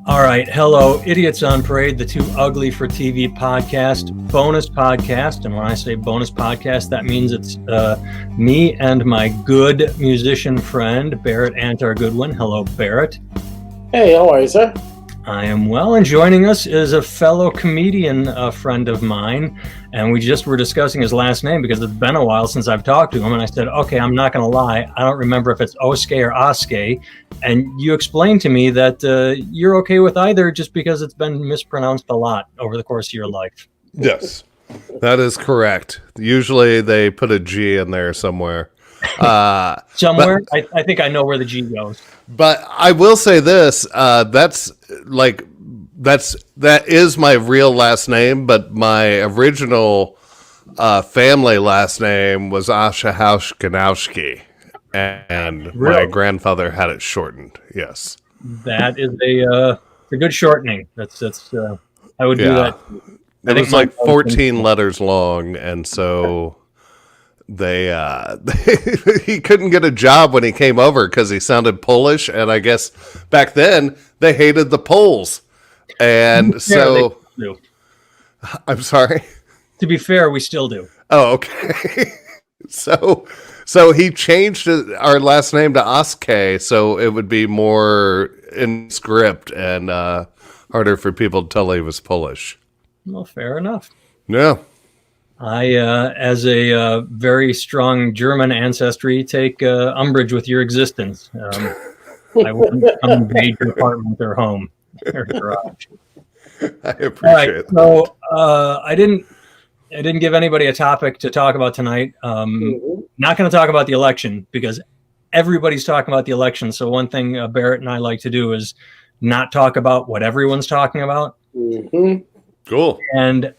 All right. Hello, Idiots on Parade, the Too Ugly for TV podcast, bonus podcast. And when I say bonus podcast, that means it's me and my good musician friend, Barrett Antar Goodwin. Hello, Barrett. Hey, how are you, sir? I am well, and joining us is a fellow comedian, a friend of mine, and we just were discussing his last name because it's been a while since I've talked to him, and I said, okay, I'm not going to lie, I don't remember if it's Oskay or Oskay, and you explained to me that you're okay with either just because it's been mispronounced a lot over the course of your life. Yes, that is correct. Usually they put a G in there somewhere. Somewhere? I think I know where the G goes. But I will say this, that is my real last name, but my original family last name was Ashahaushkanowski, and my grandfather had it shortened. Yes. That is a good shortening. That's I would do that. It was like 14 letters long, and so he couldn't get a job when he came over because he sounded Polish, and I guess back then they hated the Poles, and so I'm sorry. To be fair, we still do. Oh, okay. So he changed our last name to Oskay, so it would be more in script and harder for people to tell he was Polish. Well, fair enough. Yeah. I, as a very strong German ancestry, take umbrage with your existence. I wouldn't come invade your apartment or home or garage. I appreciate it. So I didn't give anybody a topic to talk about tonight. Not going to talk about the election because everybody's talking about the election. So one thing Barrett and I like to do is not talk about what everyone's talking about. Mm-hmm. Cool. And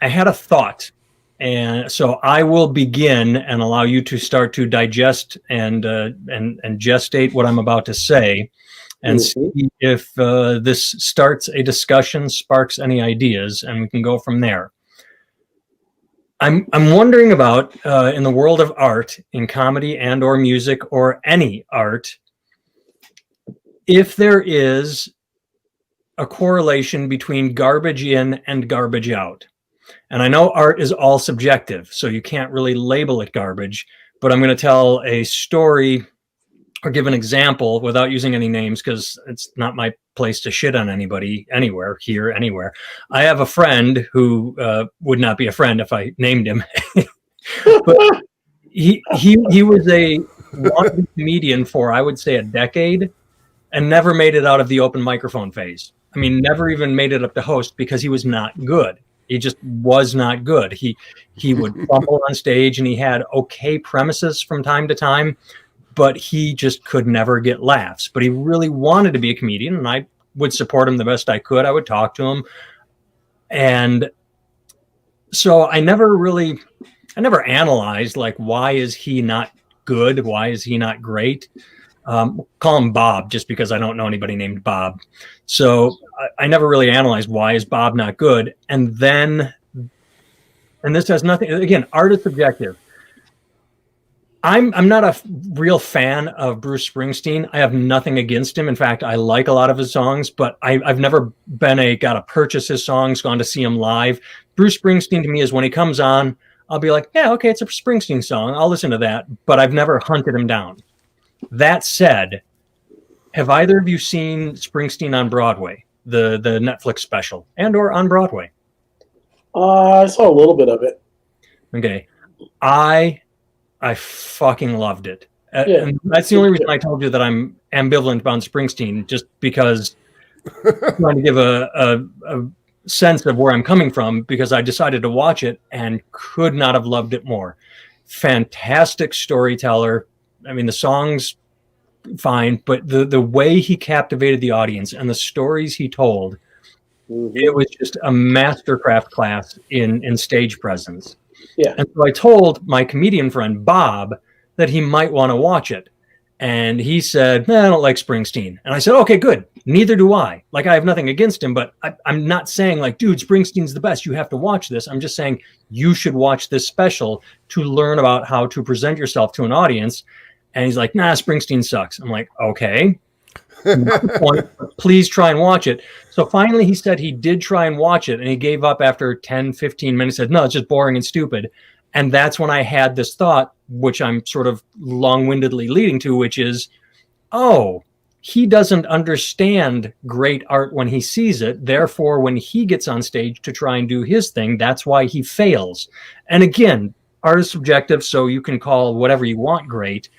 I had a thought, and so I will begin and allow you to start to digest and gestate what I'm about to say, and see if this starts a discussion, sparks any ideas, and we can go from there. I'm wondering about in the world of art, in comedy and or music or any art, if there is a correlation between garbage in and garbage out. And I know art is all subjective, so you can't really label it garbage, but I'm going to tell a story or give an example without using any names because it's not my place to shit on anybody anywhere. I have a friend who would not be a friend if I named him. But he was a wannabe comedian for, I would say, a decade and never made it out of the open microphone phase. I mean, never even made it up to host because he was not good. He just was not good. He would fumble on stage and he had okay premises from time to time, but he just could never get laughs. But he really wanted to be a comedian, and I would support him the best I could. I would talk to him. And so I never analyzed, like, why is he not good? Why is he not great? Call him Bob just because I don't know anybody named Bob. So I never really analyzed why is Bob not good. And this has nothing, again, art is subjective. I'm not a real fan of Bruce Springsteen. I have nothing against him. In fact, I like a lot of his songs, but I've never been got to purchase his songs, gone to see him live. Bruce Springsteen to me is when he comes on, I'll be like, yeah, okay, it's a Springsteen song. I'll listen to that, but I've never hunted him down. That said, have either of you seen Springsteen on Broadway, the Netflix special, and or on Broadway? I saw a little bit of it. Okay. I fucking loved it. And that's the only reason I told you that I'm ambivalent about Springsteen, just because I'm trying to give a sense of where I'm coming from, because I decided to watch it and could not have loved it more. Fantastic storyteller. I mean, the songs, fine, but the way he captivated the audience and the stories he told, it was just a mastercraft class in stage presence. Yeah. And so I told my comedian friend, Bob, that he might want to watch it. And he said, I don't like Springsteen. And I said, okay, good. Neither do I. Like, I have nothing against him, but I'm not saying like, dude, Springsteen's the best. You have to watch this. I'm just saying you should watch this special to learn about how to present yourself to an audience. And he's like, nah, Springsteen sucks. I'm like, okay. Not the point, but please try and watch it. So finally he said he did try and watch it, and he gave up after 10, 15 minutes, said, no, it's just boring and stupid. And that's when I had this thought, which I'm sort of long-windedly leading to, which is, oh, he doesn't understand great art when he sees it. Therefore, when he gets on stage to try and do his thing, that's why he fails. And again, art is subjective, so you can call whatever you want great.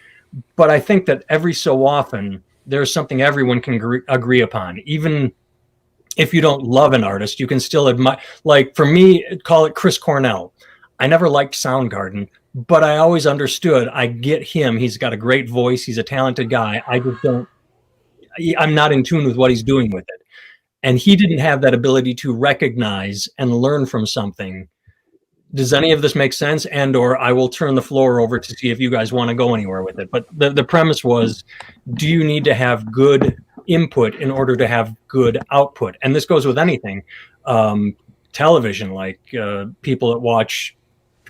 But I think that every so often, there's something everyone can agree upon. Even if you don't love an artist, you can still admire. Like for me, call it Chris Cornell. I never liked Soundgarden, but I always understood. I get him. He's got a great voice. He's a talented guy. I just don't. I'm not in tune with what he's doing with it. And he didn't have that ability to recognize and learn from something. Does any of this make sense? And or I will turn the floor over to see if you guys want to go anywhere with it. But the premise was, do you need to have good input in order to have good output? And this goes with anything. Television, like people that watch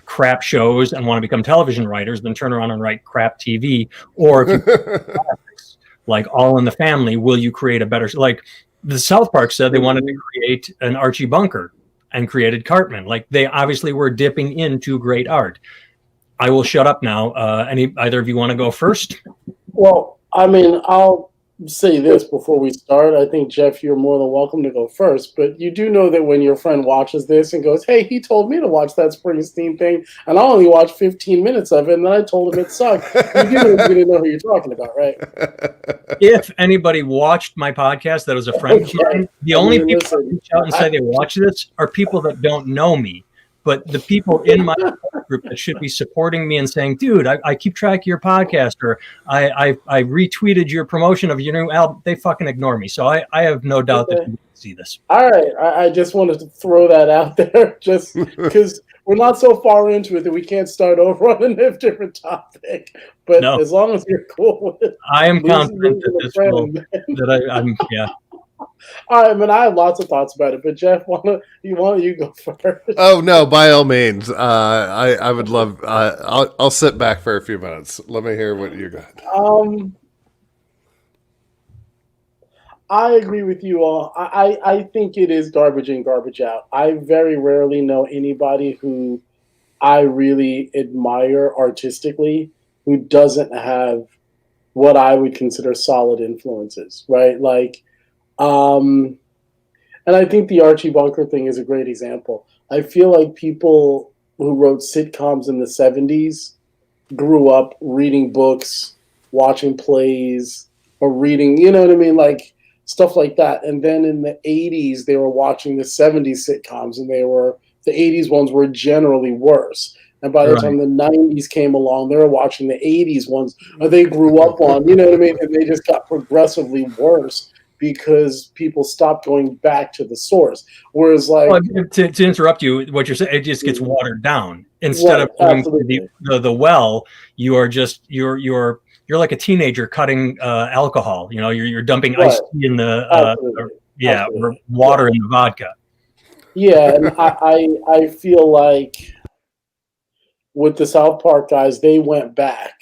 crap shows and want to become television writers, then turn around and write crap TV. Or if you like All in the Family, will you create a better, like the South Park said they wanted to create an Archie Bunker and created Cartman. Like they obviously were dipping into great art. I will shut up now. Either of you want to go first? Well, I mean, I'll say this before we start. I think, Jeff, you're more than welcome to go first, but you do know that when your friend watches this and goes, hey, he told me to watch that Springsteen thing, and I only watched 15 minutes of it, and then I told him it sucked. You do know who you're talking about, right? If anybody watched my podcast that was a friend of mine, the only people that reach out and say they watch this are people that don't know me. But the people in my group that should be supporting me and saying, dude, I keep track of your podcast, or I retweeted your promotion of your new album, they fucking ignore me. So I have no doubt that you see this. All right. I just wanted to throw that out there just because we're not so far into it that we can't start over on a different topic. But as long as you're cool with it. I am confident that this will, I'm, yeah. All right, man. I have lots of thoughts about it, but Jeff, you go first? Oh no, by all means. I would love. I'll sit back for a few minutes. Let me hear what you got. I agree with you all. I think it is garbage in, garbage out. I very rarely know anybody who I really admire artistically who doesn't have what I would consider solid influences, right? Like. And I think the Archie Bunker thing is a great example. I feel like people who wrote sitcoms in the 70s grew up reading books, watching plays, or reading, you know what I mean? Like stuff like that. And then in the 80s, they were watching the 70s sitcoms, and the 80s ones were generally worse. And by the time the 90s came along, they were watching the 80s ones, or they grew up on, you know what I mean? And they just got progressively worse because people stopped going back to the source. Whereas, like, to interrupt you, what you're saying, it just gets watered down. Instead of going to the well, you are just you're like a teenager cutting alcohol. You know, you're dumping iced tea in the water in the vodka. Yeah, and I feel like with the South Park guys, they went back,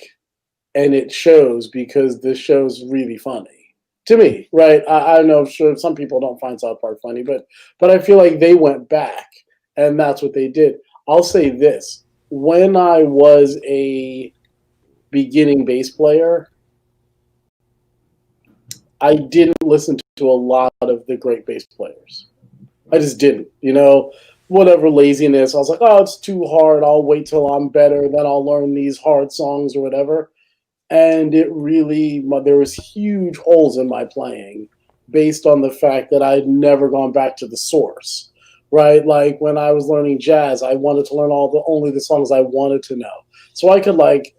and it shows because the show's really funny. To me, right? I know, sure, some people don't find South Park funny, but I feel like they went back, and that's what they did. I'll say this. When I was a beginning bass player, I didn't listen to a lot of the great bass players. I just didn't, you know, whatever laziness. I was like, oh, it's too hard. I'll wait till I'm better, then I'll learn these hard songs or whatever. And it really, there was huge holes in my playing based on the fact that I'd never gone back to the source, right? Like when I was learning jazz, I wanted to learn only the songs I wanted to know. So I could like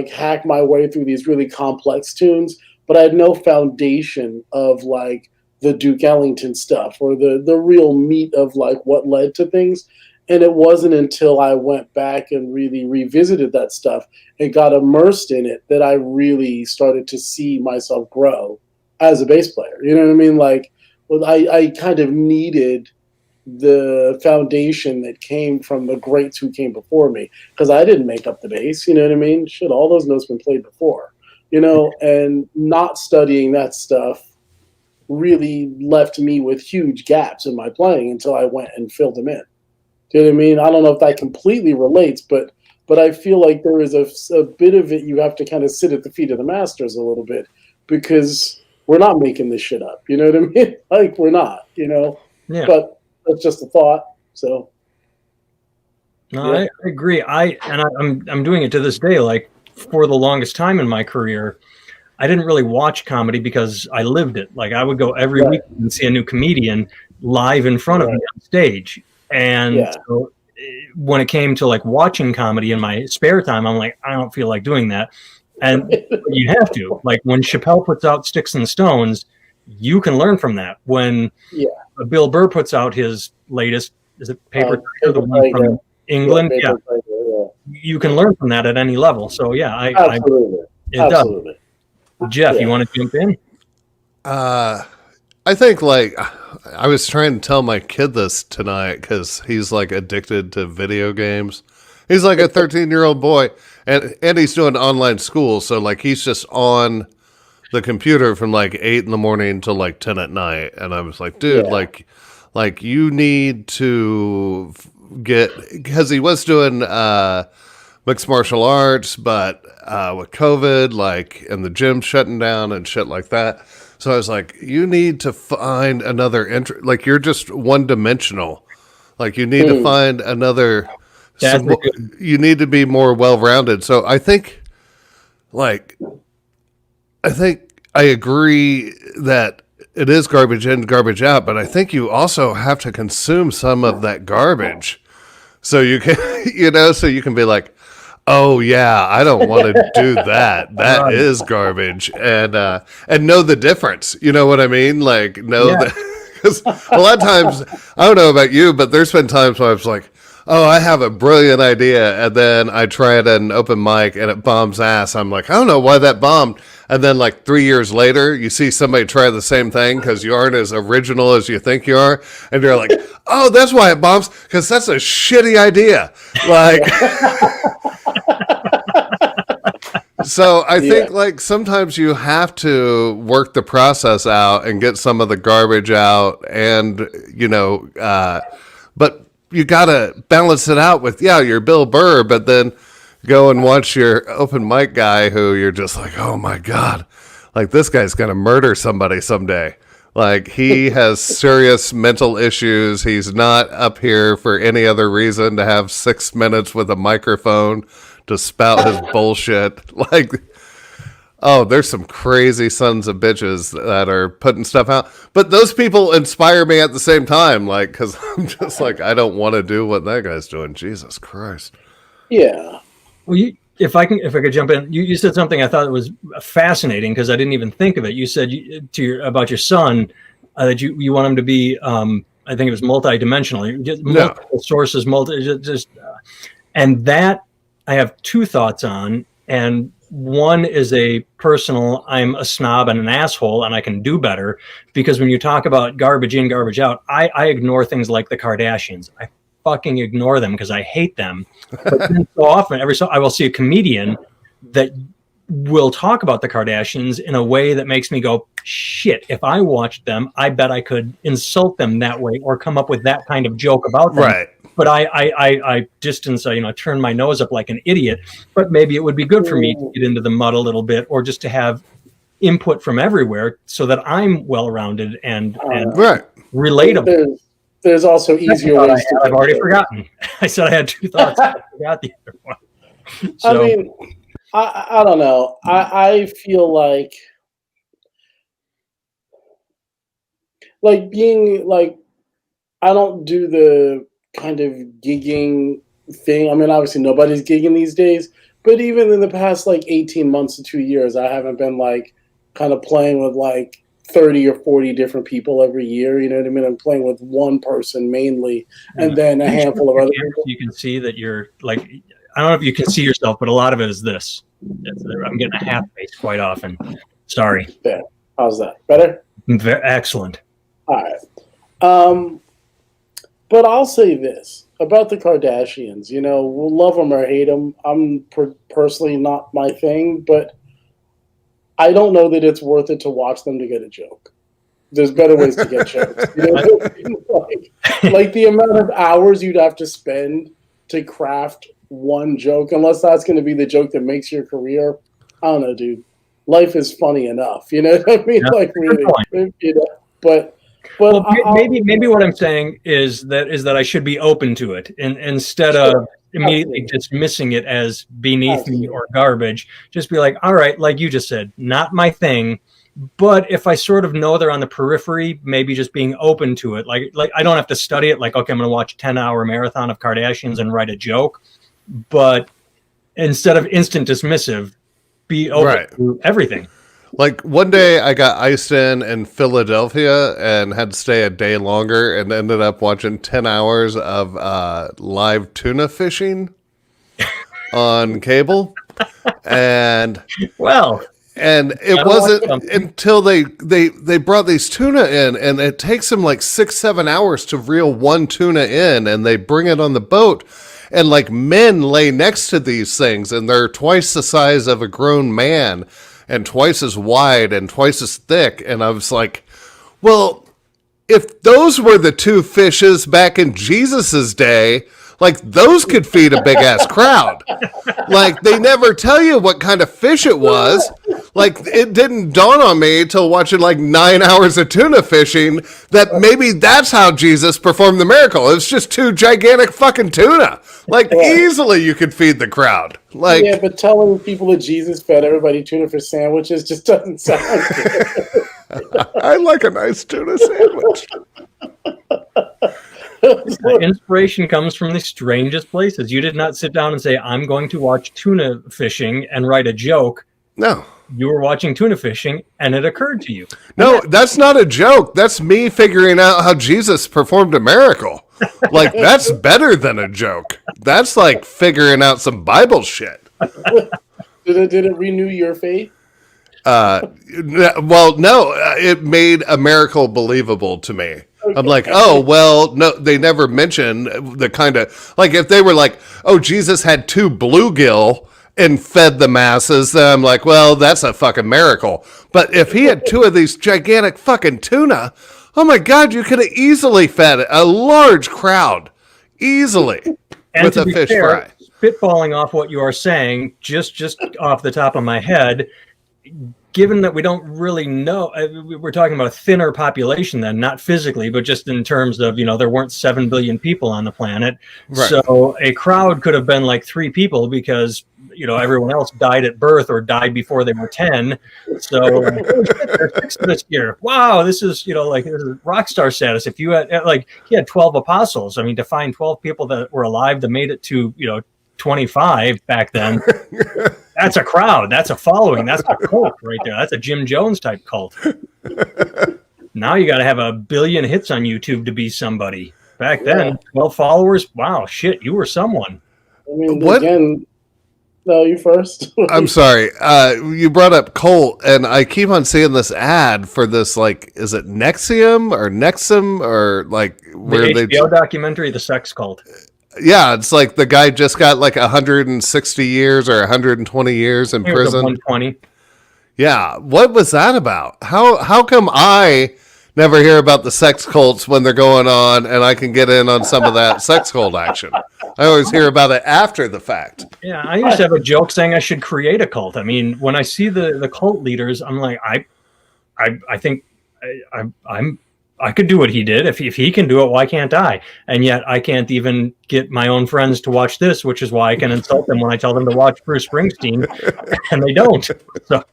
hack my way through these really complex tunes, but I had no foundation of like the Duke Ellington stuff or the real meat of like what led to things. And it wasn't until I went back and really revisited that stuff and got immersed in it that I really started to see myself grow as a bass player. You know what I mean? Like, well, I kind of needed the foundation that came from the greats who came before me because I didn't make up the bass. You know what I mean? Shit, all those notes been played before. and not studying that stuff really left me with huge gaps in my playing until I went and filled them in. Do you know what I mean? I don't know if that completely relates, but I feel like there is a bit of it you have to kind of sit at the feet of the masters a little bit, because we're not making this shit up. You know what I mean? Like, we're not, Yeah. But that's just a thought. So. No, yeah. I agree. I'm doing it to this day. Like, for the longest time in my career, I didn't really watch comedy because I lived it. Like, I would go every week and see a new comedian live in front of me on stage. And so when it came to like watching comedy in my spare time, I'm like, I don't feel like doing that. And you have to. Like, when Chappelle puts out Sticks and Stones, you can learn from that. When Bill Burr puts out his latest, is it Paper Tiger, the one from England? Yeah. You can learn from that at any level. So yeah, absolutely. Absolutely. Does. Jeff, you want to jump in? I think, like, I was trying to tell my kid this tonight because he's like addicted to video games. He's like a 13-year-old boy, and he's doing online school, so like he's just on the computer from like 8 in the morning till like 10 at night. And I was like, dude, like you need to get, because he was doing mixed martial arts, but with COVID, like, and the gym shutting down and shit like that. So I was like, you need to find another interest. Like, you're just one-dimensional. Like, you need to find another. You need to be more well-rounded. So I think I agree that it is garbage in, garbage out, but I think you also have to consume some of that garbage. So you can, so you can be like, oh yeah, I don't want to do that. That is garbage, and know the difference. You know what I mean? Like, that, because a lot of times, I don't know about you, but there's been times where I was like, oh, I have a brilliant idea, and then I try it at an open mic and it bombs ass. I'm like, I don't know why that bombed. And then like 3 years later, you see somebody try the same thing because you aren't as original as you think you are. And you're like, oh, that's why it bombs, because that's a shitty idea. Like, so I think like sometimes you have to work the process out and get some of the garbage out, and, but you got to balance it out with, you're Bill Burr, but then go and watch your open mic guy who you're just like, oh my God, like this guy's going to murder somebody someday. Like, he has serious mental issues. He's not up here for any other reason to have 6 minutes with a microphone to spout his bullshit. Like, oh, there's some crazy sons of bitches that are putting stuff out. But those people inspire me at the same time, like, because I'm just like, I don't want to do what that guy's doing. Jesus Christ. Yeah. Well, if I could jump in, you said something I thought was fascinating because I didn't even think of it. You said about your son that you want him to be, I think it was multidimensional, multiple sources, and that I have two thoughts on, and one is a personal, I'm a snob and an asshole and I can do better, because when you talk about garbage in, garbage out, I ignore things like the Kardashians. I fucking ignore them because I hate them. But then so often, I will see a comedian that will talk about the Kardashians in a way that makes me go, shit, if I watched them, I bet I could insult them that way or come up with that kind of joke about them. Right. But I distance, turn my nose up like an idiot. But maybe it would be good for me to get into the mud a little bit, or just to have input from everywhere so that I'm well-rounded and relatable. There's also easier ways to. I've already forgotten. I said I had two thoughts. I forgot the other one. So, I mean, I don't know. I feel like being like, I don't do the kind of gigging thing. I mean, obviously nobody's gigging these days, but even in the past like 18 months to 2 years, I haven't been like kind of playing with like 30 or 40 different people every year. You know what I mean? I'm playing with one person mainly, and then a handful of other people. You can see that you're like, I don't know if you can see yourself, but a lot of it is this. I'm getting a half face quite often. Sorry. Yeah. How's that? Better? Excellent. All right. But I'll say this about the Kardashians. We'll love them or hate them. I'm personally not my thing, but I don't know that it's worth it to watch them to get a joke. There's better ways to get jokes. Like the amount of hours you'd have to spend to craft one joke, unless that's going to be the joke that makes your career. I don't know, dude. Life is funny enough, you know what I mean? Yeah, like really, you know. But well, maybe what I'm saying is that I should be open to it, and instead of immediately dismissing it as beneath me or garbage, just be like, all right, like you just said, not my thing. But if I sort of know they're on the periphery, maybe just being open to it, like I don't have to study it. Like, okay, I'm going to watch a 10-hour marathon of Kardashians and write a joke, but instead of instant dismissive, be open to everything. Like one day I got iced in Philadelphia and had to stay a day longer and ended up watching 10 hours of live tuna fishing on cable. And it wasn't until they brought these tuna in, and it takes them like 6-7 hours to reel one tuna in, and they bring it on the boat, and like men lay next to these things, and they're twice the size of a grown man and twice as wide and twice as thick. And I was like, well, if those were the two fishes back in Jesus's day, like those could feed a big ass crowd. Like they never tell you what kind of fish it was. Like it didn't dawn on me till watching like 9 hours of tuna fishing that maybe that's how Jesus performed the miracle. It was just two gigantic fucking tuna. Like easily you could feed the crowd. Like yeah, but telling people that Jesus fed everybody tuna fish sandwiches just doesn't sound good. I like a nice tuna sandwich. Inspiration comes from the strangest places. You did not sit down and say, I'm going to watch tuna fishing and write a joke. No. You were watching tuna fishing and it occurred to you. No, that's not a joke. That's me figuring out how Jesus performed a miracle. Like, that's better than a joke. That's like figuring out some Bible shit. Did it renew your faith? Well, no, it made a miracle believable to me. Okay. I'm like, oh, well, no, they never mention the kind of, like, if they were like, oh, Jesus had 2 bluegill and fed the masses, then I'm like, well, that's a fucking miracle. But if he had 2 of these gigantic fucking tuna, oh my God, you could have easily fed a large crowd. Easily. And with a fish fry. Spitballing off what you are saying, just off the top of my head, given that we don't really know, we're talking about a thinner population then, not physically, but just in terms of, there weren't 7 billion people on the planet. Right. So a crowd could have been like 3 people because, everyone else died at birth or died before they were 10. So they're 6 this year. Wow, this is, this is rock star status. If you had, he had 12 apostles. I mean, to find 12 people that were alive that made it to, 25 back then. That's a crowd. That's a following. That's a cult right there. That's a Jim Jones type cult. Now you got to have 1 billion hits on YouTube to be somebody. Back then, 12 followers. Wow, shit, you were someone. I mean, again, no, you first. I'm sorry. You brought up cult, and I keep on seeing this ad for this, like, is it Nexium or Nexum or like where the HBO documentary, The Sex Cult. Yeah, it's like the guy just got like 160 years or 120 years in prison. 120. Yeah, what was that about? How come I never hear about the sex cults when they're going on, and I can get in on some of that sex cult action? I always hear about it after the fact. Yeah, I used to have a joke saying I should create a cult. I mean, when I see the cult leaders, I'm like, I think I could do what he did. If he can do it, why can't I? And yet I can't even get my own friends to watch this, which is why I can insult them when I tell them to watch Bruce Springsteen, and they don't. So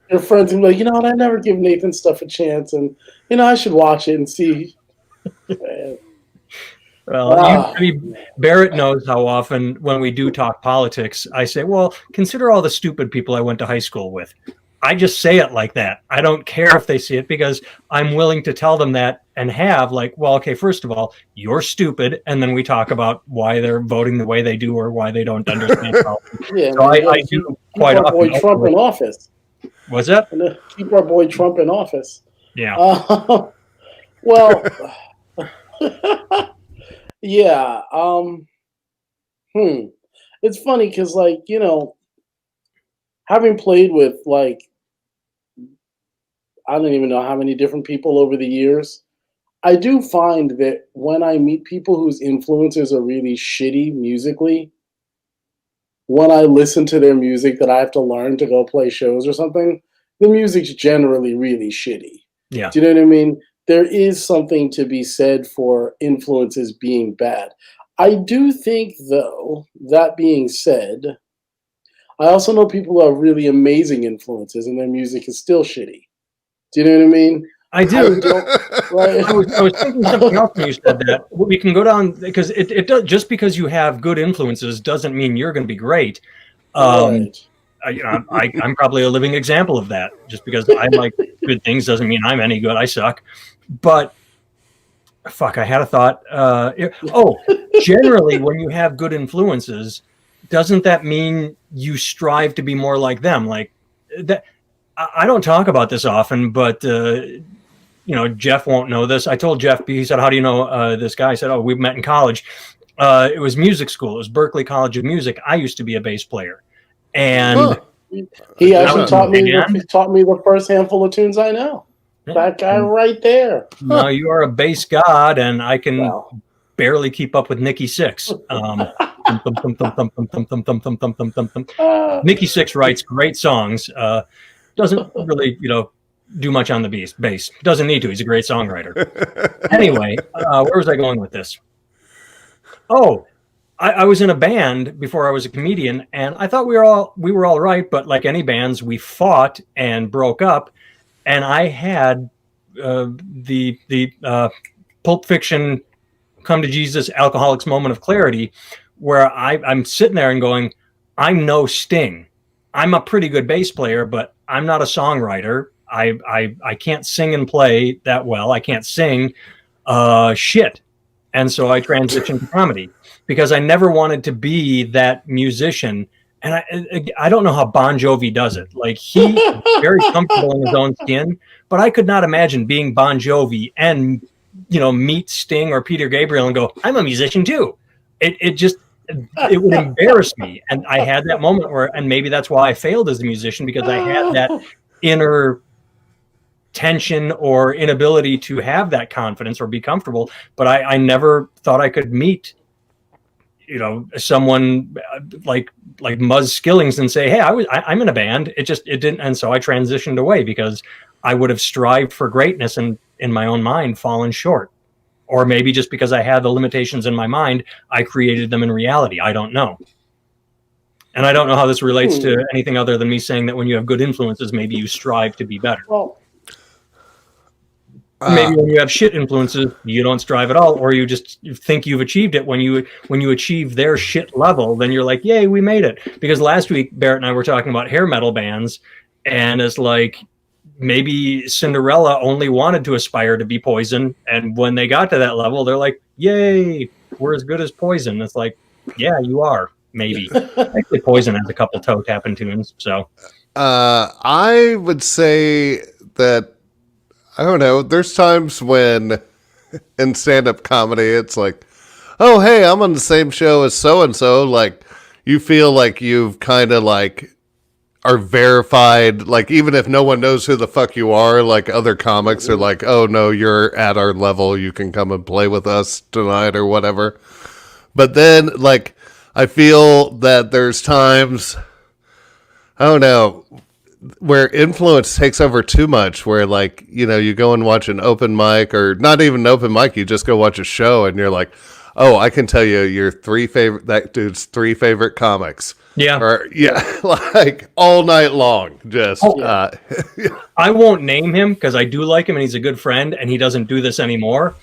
your friends will be like, I never give Nathan stuff a chance, and I should watch it and see. Well, Barrett knows how often when we do talk politics, I say, well, consider all the stupid people I went to high school with. I just say it like that. I don't care if they see it because I'm willing to tell them that and have like, well, okay, first of all, you're stupid. And then we talk about why they're voting the way they do or why they don't understand politics. So I do quite often. Boy Trump in office. What's that? Keep our boy Trump in office. Yeah. Well, yeah. It's funny because, like, having played with like I don't even know how many different people over the years, I do find that when I meet people whose influences are really shitty musically, when I listen to their music that I have to learn to go play shows or something, the music's generally really shitty. Yeah. Do you know what I mean? There is something to be said for influences being bad. I do think, though, that being said, I also know people who have really amazing influences and their music is still shitty. Do you know what I mean? I do. Right? I was thinking something else when you said that. We can go down because it does, just because you have good influences doesn't mean you're going to be great. Right. I'm probably a living example of that. Just because I like good things doesn't mean I'm any good. I suck. But fuck, I had a thought. Generally, when you have good influences, doesn't that mean you strive to be more like them? Like that. I don't talk about this often, but Jeff won't know this. I told Jeff. He said, "How do you know this guy?" I said, "Oh, we met in college. It was music school. It was Berklee College of Music. I used to be a bass player, and he actually taught me the first handful of tunes I know. That guy right there. No, you are a bass god, and I can barely keep up with Nikki Sixx. Nikki Sixx writes great songs. Doesn't really, do much on the bass. Doesn't need to. He's a great songwriter. Anyway, where was I going with this? Oh, I was in a band before I was a comedian, and I thought we were all right. But like any bands, we fought and broke up. And I had the Pulp Fiction, come to Jesus, Alcoholics moment of clarity, where I'm sitting there and going, I'm no Sting. I'm a pretty good bass player, but I'm not a songwriter. I can't sing and play that well. I can't sing shit. And so I transitioned to comedy because I never wanted to be that musician. And I don't know how Bon Jovi does it. Like, he's very comfortable in his own skin, but I could not imagine being Bon Jovi and, meet Sting or Peter Gabriel and go, I'm a musician too. It would embarrass me. And I had that moment and maybe that's why I failed as a musician, because I had that inner tension or inability to have that confidence or be comfortable. But I never thought I could meet someone like Muzz Skillings and say, hey, I'm in a band. It didn't. And so I transitioned away because I would have strived for greatness and in my own mind fallen short. Or maybe just because I had the limitations in my mind, I created them in reality. I don't know. And I don't know how this relates to anything other than me saying that when you have good influences, maybe you strive to be better. Well, maybe when you have shit influences, you don't strive at all, or you think you've achieved it. When you achieve their shit level, then you're like, yay, we made it. Because last week, Barrett and I were talking about hair metal bands, and it's like, maybe Cinderella only wanted to aspire to be Poison, and when they got to that level, they're like, yay, we're as good as Poison. It's like, yeah, you are, maybe. Actually, Poison has a couple toe tapping tunes, so. I would say that, I don't know, there's times when in stand-up comedy, it's like, oh, hey, I'm on the same show as so-and-so. Like, you feel like you've kind of like are verified. Like, even if no one knows who the fuck you are, like other comics are like, oh, no, you're at our level. You can come and play with us tonight or whatever. But then, like, I feel that there's times, I don't know, where influence takes over too much, where like, you go and watch an open mic, or not even an open mic, you just go watch a show and you're like, oh, I can tell you that dude's three favorite comics. Yeah. Or like all night long. Just I won't name him because I do like him and he's a good friend and he doesn't do this anymore.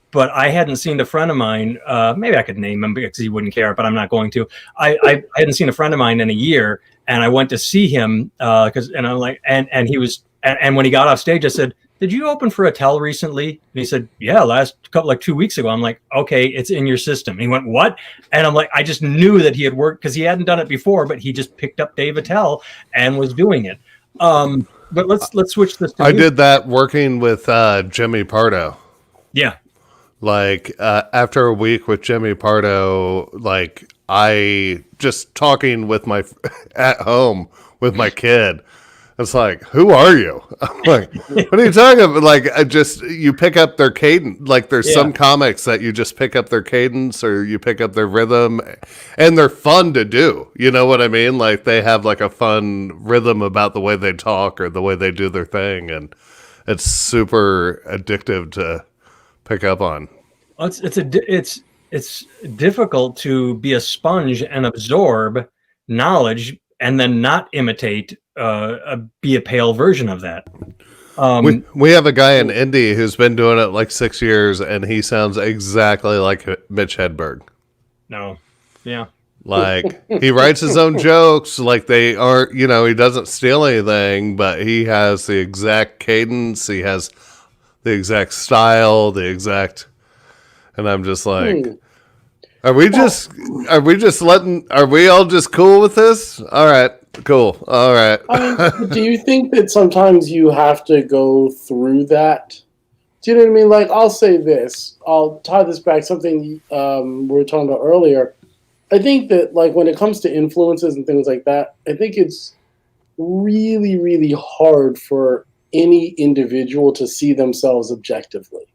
But I hadn't seen a friend of mine. Maybe I could name him because he wouldn't care, but I'm not going to. I hadn't seen a friend of mine in a year, and I went to see him and I'm like, and he was, and when he got off stage, I said, "Did you open for Attell recently?" And he said, "Yeah, like 2 weeks ago." I'm like, "Okay, it's in your system." And he went, "What?" And I'm like, I just knew that he had worked because he hadn't done it before, but he just picked up Dave Attell and was doing it. But let's switch this to I did that working with Jimmy Pardo. Yeah. Like after a week with Jimmy Pardo, like I just talking with my at home with my kid. It's like, who are you? I'm like, what are you talking about? Like, I just you pick up their cadence. Like, there's some comics that you just pick up their cadence or you pick up their rhythm, and they're fun to do. You know what I mean? Like, they have like a fun rhythm about the way they talk or the way they do their thing, and it's super addictive to pick up on. Well, it's difficult to be a sponge and absorb knowledge and then not imitate be a pale version of that. We have a guy in Indy who's been doing it like 6 years, and he sounds exactly like Mitch Hedberg. No, yeah, like he writes his own jokes, like they aren't, you know, he doesn't steal anything, but he has the exact cadence, he has the exact style, the exact, and I'm just like, are we all just cool with this? All right. Cool. All right. I mean, do you think that sometimes you have to go through that? Do you know what I mean? Like, I'll say this. I'll tie this back something we were talking about earlier. I think that, like, when it comes to influences and things like that, I think it's really, really hard for any individual to see themselves objectively.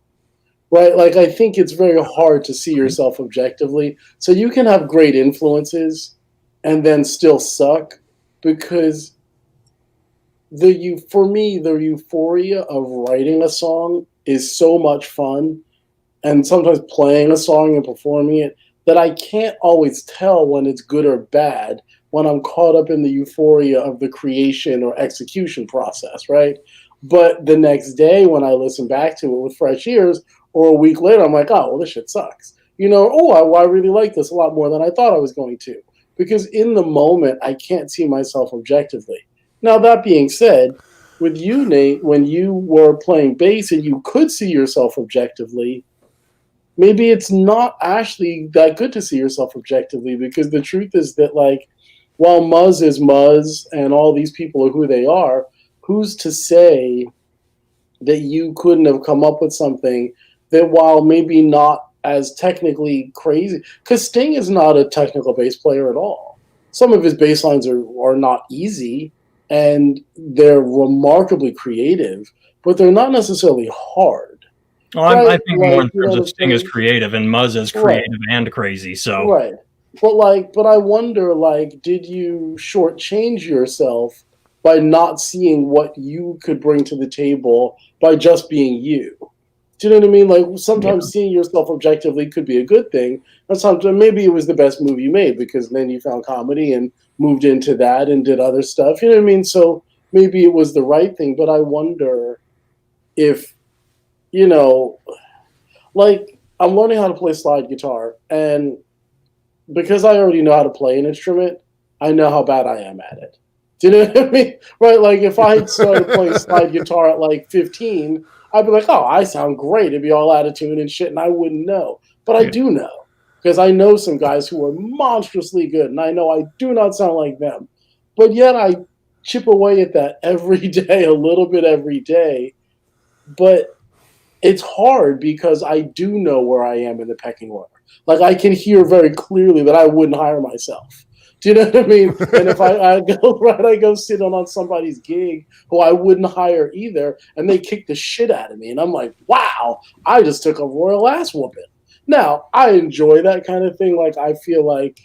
Right? Like, I think it's very hard to see yourself objectively. So you can have great influences and then still suck. Because for me, the euphoria of writing a song is so much fun, and sometimes playing a song and performing it, that I can't always tell when it's good or bad when I'm caught up in the euphoria of the creation or execution process, right? But the next day when I listen back to it with fresh ears, or a week later, I'm like, oh, well, this shit sucks. You know, I really like this a lot more than I thought I was going to. Because in the moment, I can't see myself objectively. Now, that being said, with you, Nate, when you were playing bass and you could see yourself objectively, maybe it's not actually that good to see yourself objectively, because the truth is that, like, while Muzz is Muzz and all these people are who they are, who's to say that you couldn't have come up with something that, while maybe not as technically crazy, because Sting is not a technical bass player at all. Some of his bass lines are not easy, and they're remarkably creative, but they're not necessarily hard. Well, right? I think more in terms of Sting is creative and Muzz is creative and crazy. So right, but I wonder, like, did you shortchange yourself by not seeing what you could bring to the table by just being you? Do you know what I mean? Like, sometimes seeing yourself objectively could be a good thing. Or sometimes maybe it was the best move you made, because then you found comedy and moved into that and did other stuff. You know what I mean? So maybe it was the right thing. But I wonder if, you know, like, I'm learning how to play slide guitar. And because I already know how to play an instrument, I know how bad I am at it. Do you know what I mean? Right? Like, if I had started playing slide guitar at like 15, I'd be like, oh, I sound great. It'd be all out of tune and shit, and I wouldn't know. But I do know, because I know some guys who are monstrously good, and I know I do not sound like them. But yet I chip away at that every day, a little bit every day. But it's hard, because I do know where I am in the pecking order. Like, I can hear very clearly that I wouldn't hire myself. Do you know what I mean? And if I go sit on somebody's gig who I wouldn't hire either, and they kick the shit out of me, and I'm like, wow, I just took a royal ass whooping. Now, I enjoy that kind of thing. Like, I feel like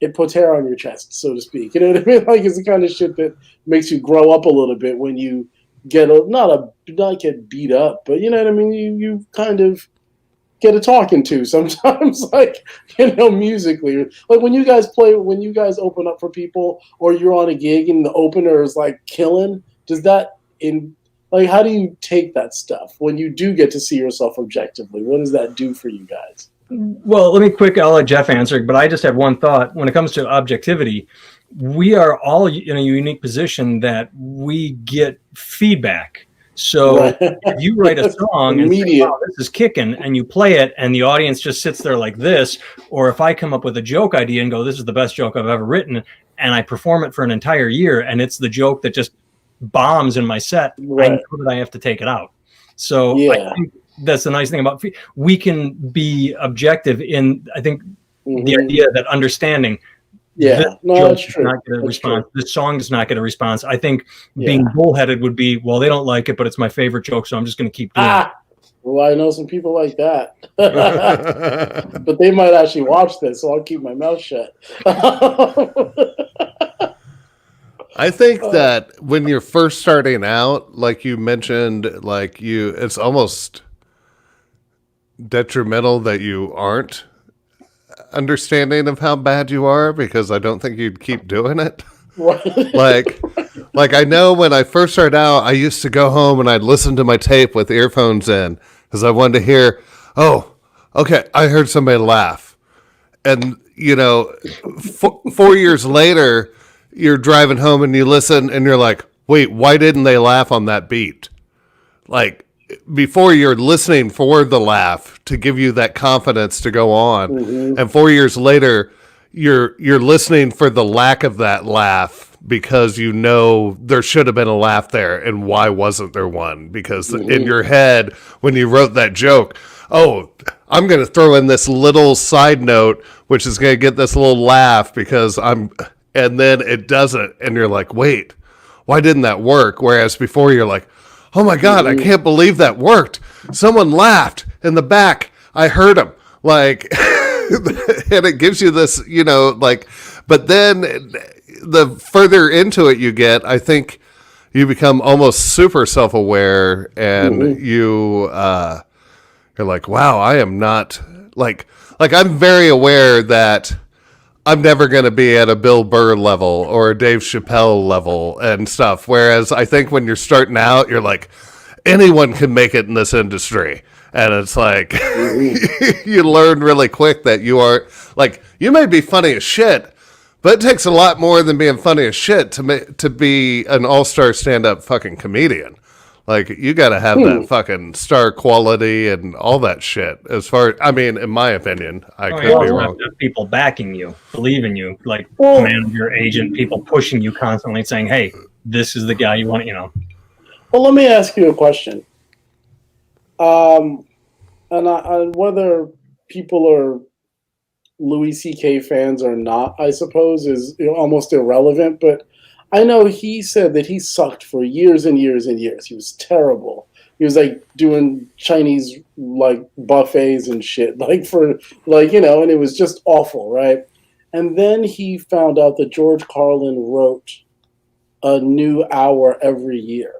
it puts hair on your chest, so to speak. You know what I mean? Like, it's the kind of shit that makes you grow up a little bit when you get not get beat up, but you know what I mean? You kind of get a talking to sometimes, like, you know, musically. Like, when you guys open up for people, or you're on a gig and the opener is like killing, how do you take that stuff when you do get to see yourself objectively? What does that do for you guys? Well, I'll let Jeff answer, but I just have one thought. When it comes to objectivity, we are all in a unique position that we get feedback. So if you write a song and say, wow, this is kicking, and you play it and the audience just sits there like this, or if I come up with a joke idea and go, this is the best joke I've ever written, and I perform it for an entire year, and it's the joke that just bombs in my set, I know that I have to take it out. So I think that's the nice thing about we can be objective in. I think the idea that understanding. Yeah, no, that's true. Not get a response. True. The song does not get a response. I think being bullheaded would be, well, they don't like it, but it's my favorite joke, so I'm just going to keep doing it. Well, I know some people like that, but they might actually watch this, so I'll keep my mouth shut. I think that when you're first starting out, like you mentioned, it's almost detrimental that you aren't understanding of how bad you are, because I don't think you'd keep doing it. like I know when I first started out, I used to go home and I'd listen to my tape with earphones in because I wanted to hear, oh, okay, I heard somebody laugh. And, 4 years later, you're driving home and you listen and you're like, wait, why didn't they laugh on that beat? Like, before you're listening for the laugh to give you that confidence to go on. Mm-hmm. And 4 years later, you're listening for the lack of that laugh because there should have been a laugh there. And why wasn't there one? Because in your head, when you wrote that joke, oh, I'm going to throw in this little side note, which is going to get this little laugh and then it doesn't. And you're like, wait, why didn't that work? Whereas before you're like, oh my God, I can't believe that worked. Someone laughed in the back. I heard him. Like, and it gives you this, but then the further into it you get, I think you become almost super self-aware and you're like, wow, I am not like I'm very aware that I'm never going to be at a Bill Burr level or a Dave Chappelle level and stuff. Whereas I think when you're starting out, you're like, anyone can make it in this industry. And it's like, you learn really quick that you are, like, you may be funny as shit, but it takes a lot more than being funny as shit to be an all-star stand-up fucking comedian. Like, you got to have that fucking star quality and all that shit. In my opinion, I could be wrong. People backing you, believing you, like command your agent, people pushing you constantly, saying, "Hey, this is the guy you want." Well, let me ask you a question. And whether people are Louis C.K. fans or not, I suppose, is almost irrelevant. But I know he said that he sucked for years and years and years. He was terrible. He was like doing Chinese like buffets and shit, and it was just awful, right? And then he found out that George Carlin wrote a new hour every year.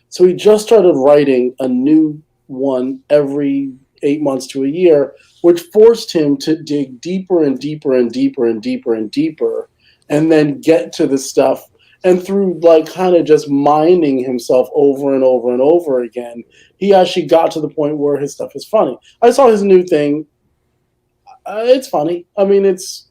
So he just started writing a new one every 8 months to a year, which forced him to dig deeper and deeper and deeper and deeper and deeper, and then get to the stuff. And through kind of just minding himself over and over and over again, he actually got to the point where his stuff is funny. I saw his new thing. It's funny. I mean, it's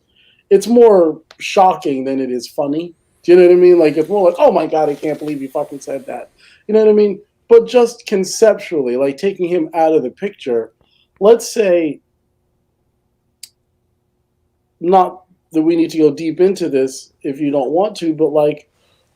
more shocking than it is funny. Do you know what I mean? Like, it's more like, oh my God, I can't believe you fucking said that. You know what I mean? But just conceptually, like taking him out of the picture, let's say, not that we need to go deep into this if you don't want to, but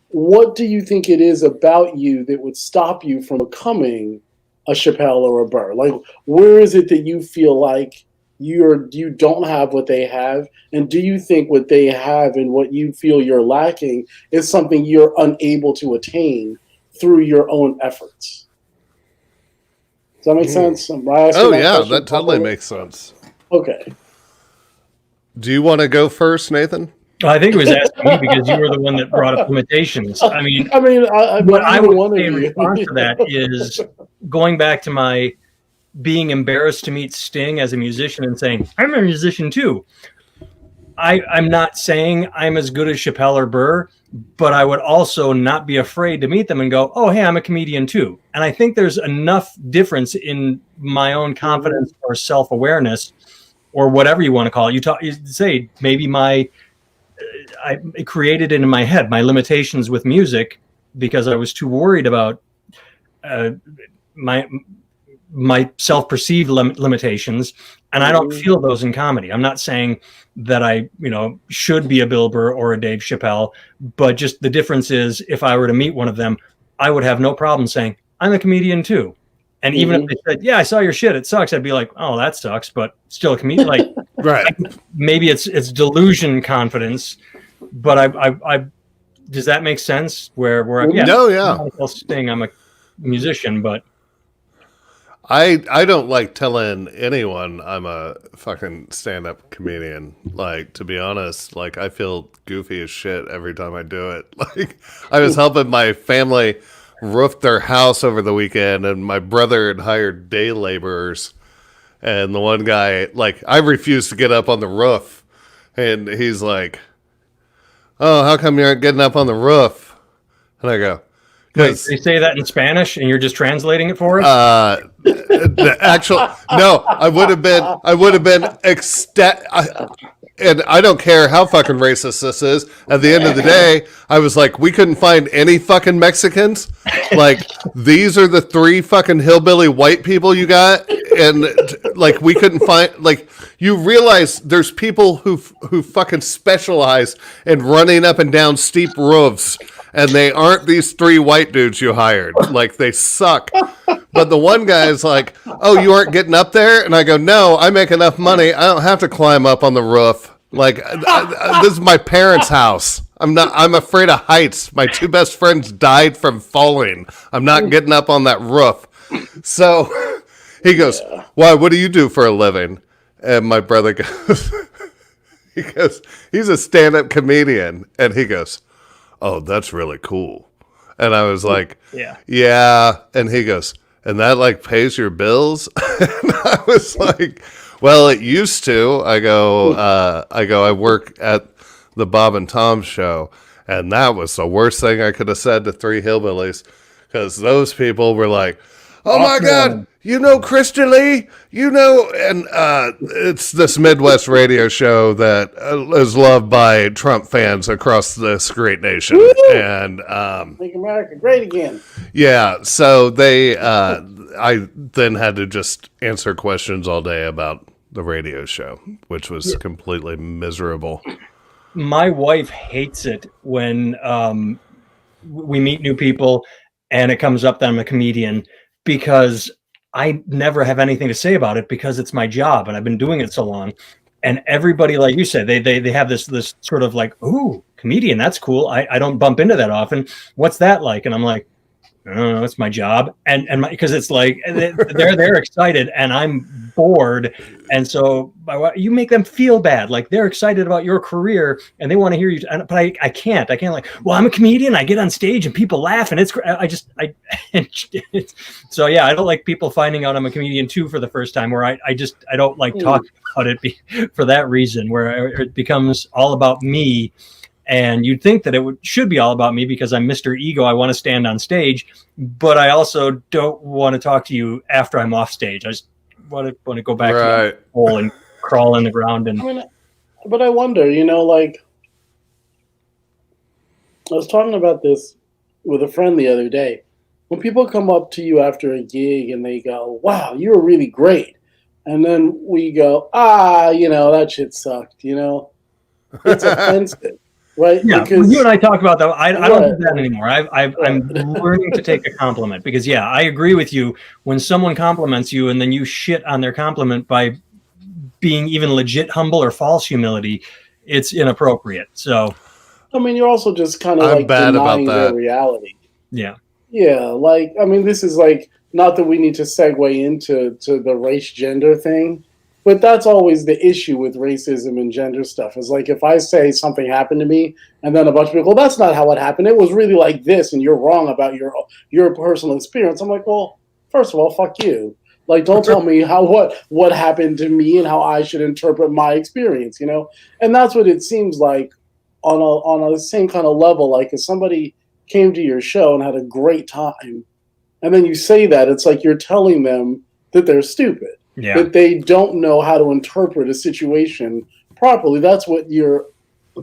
what do you think it is about you that would stop you from becoming a Chappelle or a Burr? Like, where is it that you feel like you don't have what they have? And do you think what they have and what you feel you're lacking is something you're unable to attain through your own efforts? Does that make sense? That totally makes sense. Okay. Do you want to go first, Nathan? I think it was asking you because you were the one that brought up limitations. I what I would say in response to that is going back to my being embarrassed to meet Sting as a musician and saying, I'm a musician too. I'm not saying I'm as good as Chappelle or Burr, but I would also not be afraid to meet them and go, oh, hey, I'm a comedian too. And I think there's enough difference in my own confidence or self-awareness or whatever you want to call it. You say maybe I created it in my head, my limitations with music, because I was too worried about my self-perceived limitations, and I don't feel those in comedy. I'm not saying that I should be a Bill Burr or a Dave Chappelle, but just the difference is if I were to meet one of them, I would have no problem saying I'm a comedian too, And even if they said, "Yeah, I saw your shit, it sucks," I'd be like, "Oh, that sucks," but still a comedian. Like, Right. maybe it's delusion confidence, but I does that make sense? Where No, yeah. I'll sting. I'm a musician, but I don't like telling anyone I'm a fucking stand-up comedian. Like, to be honest, like, I feel goofy as shit every time I do it. Like, I was helping my family roof their house over the weekend, and my brother had hired day laborers. And the one guy, like, I refused to get up on the roof. And he's like, "Oh, how come you aren't getting up on the roof?" And I go, wait, they say that in Spanish, and you're just translating it for us. the actual no, I would have been ecstatic. And I don't care how fucking racist this is. At the end of the day, I was like, we couldn't find any fucking Mexicans. Like, these are the 3 fucking hillbilly white people you got, and like, we couldn't find. Like, you realize there's people who fucking specialize in running up and down steep roofs, and they aren't these 3 white dudes you hired. Like, they suck. But the one guy is like, "Oh, you aren't getting up there?" And I go, "No, I make enough money. I don't have to climb up on the roof. Like, this is my parents' house. I'm afraid of heights. My 2 best friends died from falling. I'm not getting up on that roof." So he goes, "Why, what do you do for a living?" And my brother goes, he's a stand-up comedian. And he goes, "Oh, that's really cool." And I was like, yeah. And he goes, "And that like pays your bills?" And I was like, "Well, it used to." I go, I work at the Bob and Tom show. And that was the worst thing I could have said to 3 hillbillies, because those people were like, "Oh my God, you know Christian Lee? You know," and it's this Midwest radio show that is loved by Trump fans across this great nation. Woo! And make America great again. Yeah, so they, I then had to just answer questions all day about the radio show, which was completely miserable. My wife hates it when we meet new people and it comes up that I'm a comedian, because I never have anything to say about it because it's my job and I've been doing it so long. And everybody, like you said, they have this sort of like, "Ooh, comedian, that's cool. I don't bump into that often. What's that like?" And I'm like, "I don't know, it's my job." And because it's like they're excited and I'm bored, and so you make them feel bad, like they're excited about your career and they want to hear you. But I can't like, "Well, I'm a comedian. I get on stage and people laugh and it's so yeah, I don't like people finding out I'm a comedian too for the first time. Where I don't like talking about it for that reason, where it becomes all about me. And you'd think that should be all about me because I'm Mr. Ego. I want to stand on stage, but I also don't want to talk to you after I'm off stage. I just want to go back to the hole and crawl in the ground. And but I wonder, like, I was talking about this with a friend the other day. When people come up to you after a gig and they go, "Wow, you were really great," and then we go, that shit sucked. It's offensive. Right? Yeah, because you and I talk about that. I don't do that anymore. I'm learning to take a compliment because, yeah, I agree with you. When someone compliments you and then you shit on their compliment by being even legit humble or false humility, it's inappropriate. So, I mean, you're also just kind of like denying their reality. Yeah. Yeah, like, I mean, this is like, not that we need to segue into the race gender thing. But that's always the issue with racism and gender stuff. Is like, if I say something happened to me, and then a bunch of people, "Well, that's not how it happened. It was really like this, and you're wrong about your personal experience." I'm like, well, first of all, fuck you. Like, don't tell me what happened to me and how I should interpret my experience. And that's what it seems like on a same kind of level. Like, if somebody came to your show and had a great time, and then you say that, it's like you're telling them that they're stupid. Yeah. That they don't know how to interpret a situation properly. That's what you're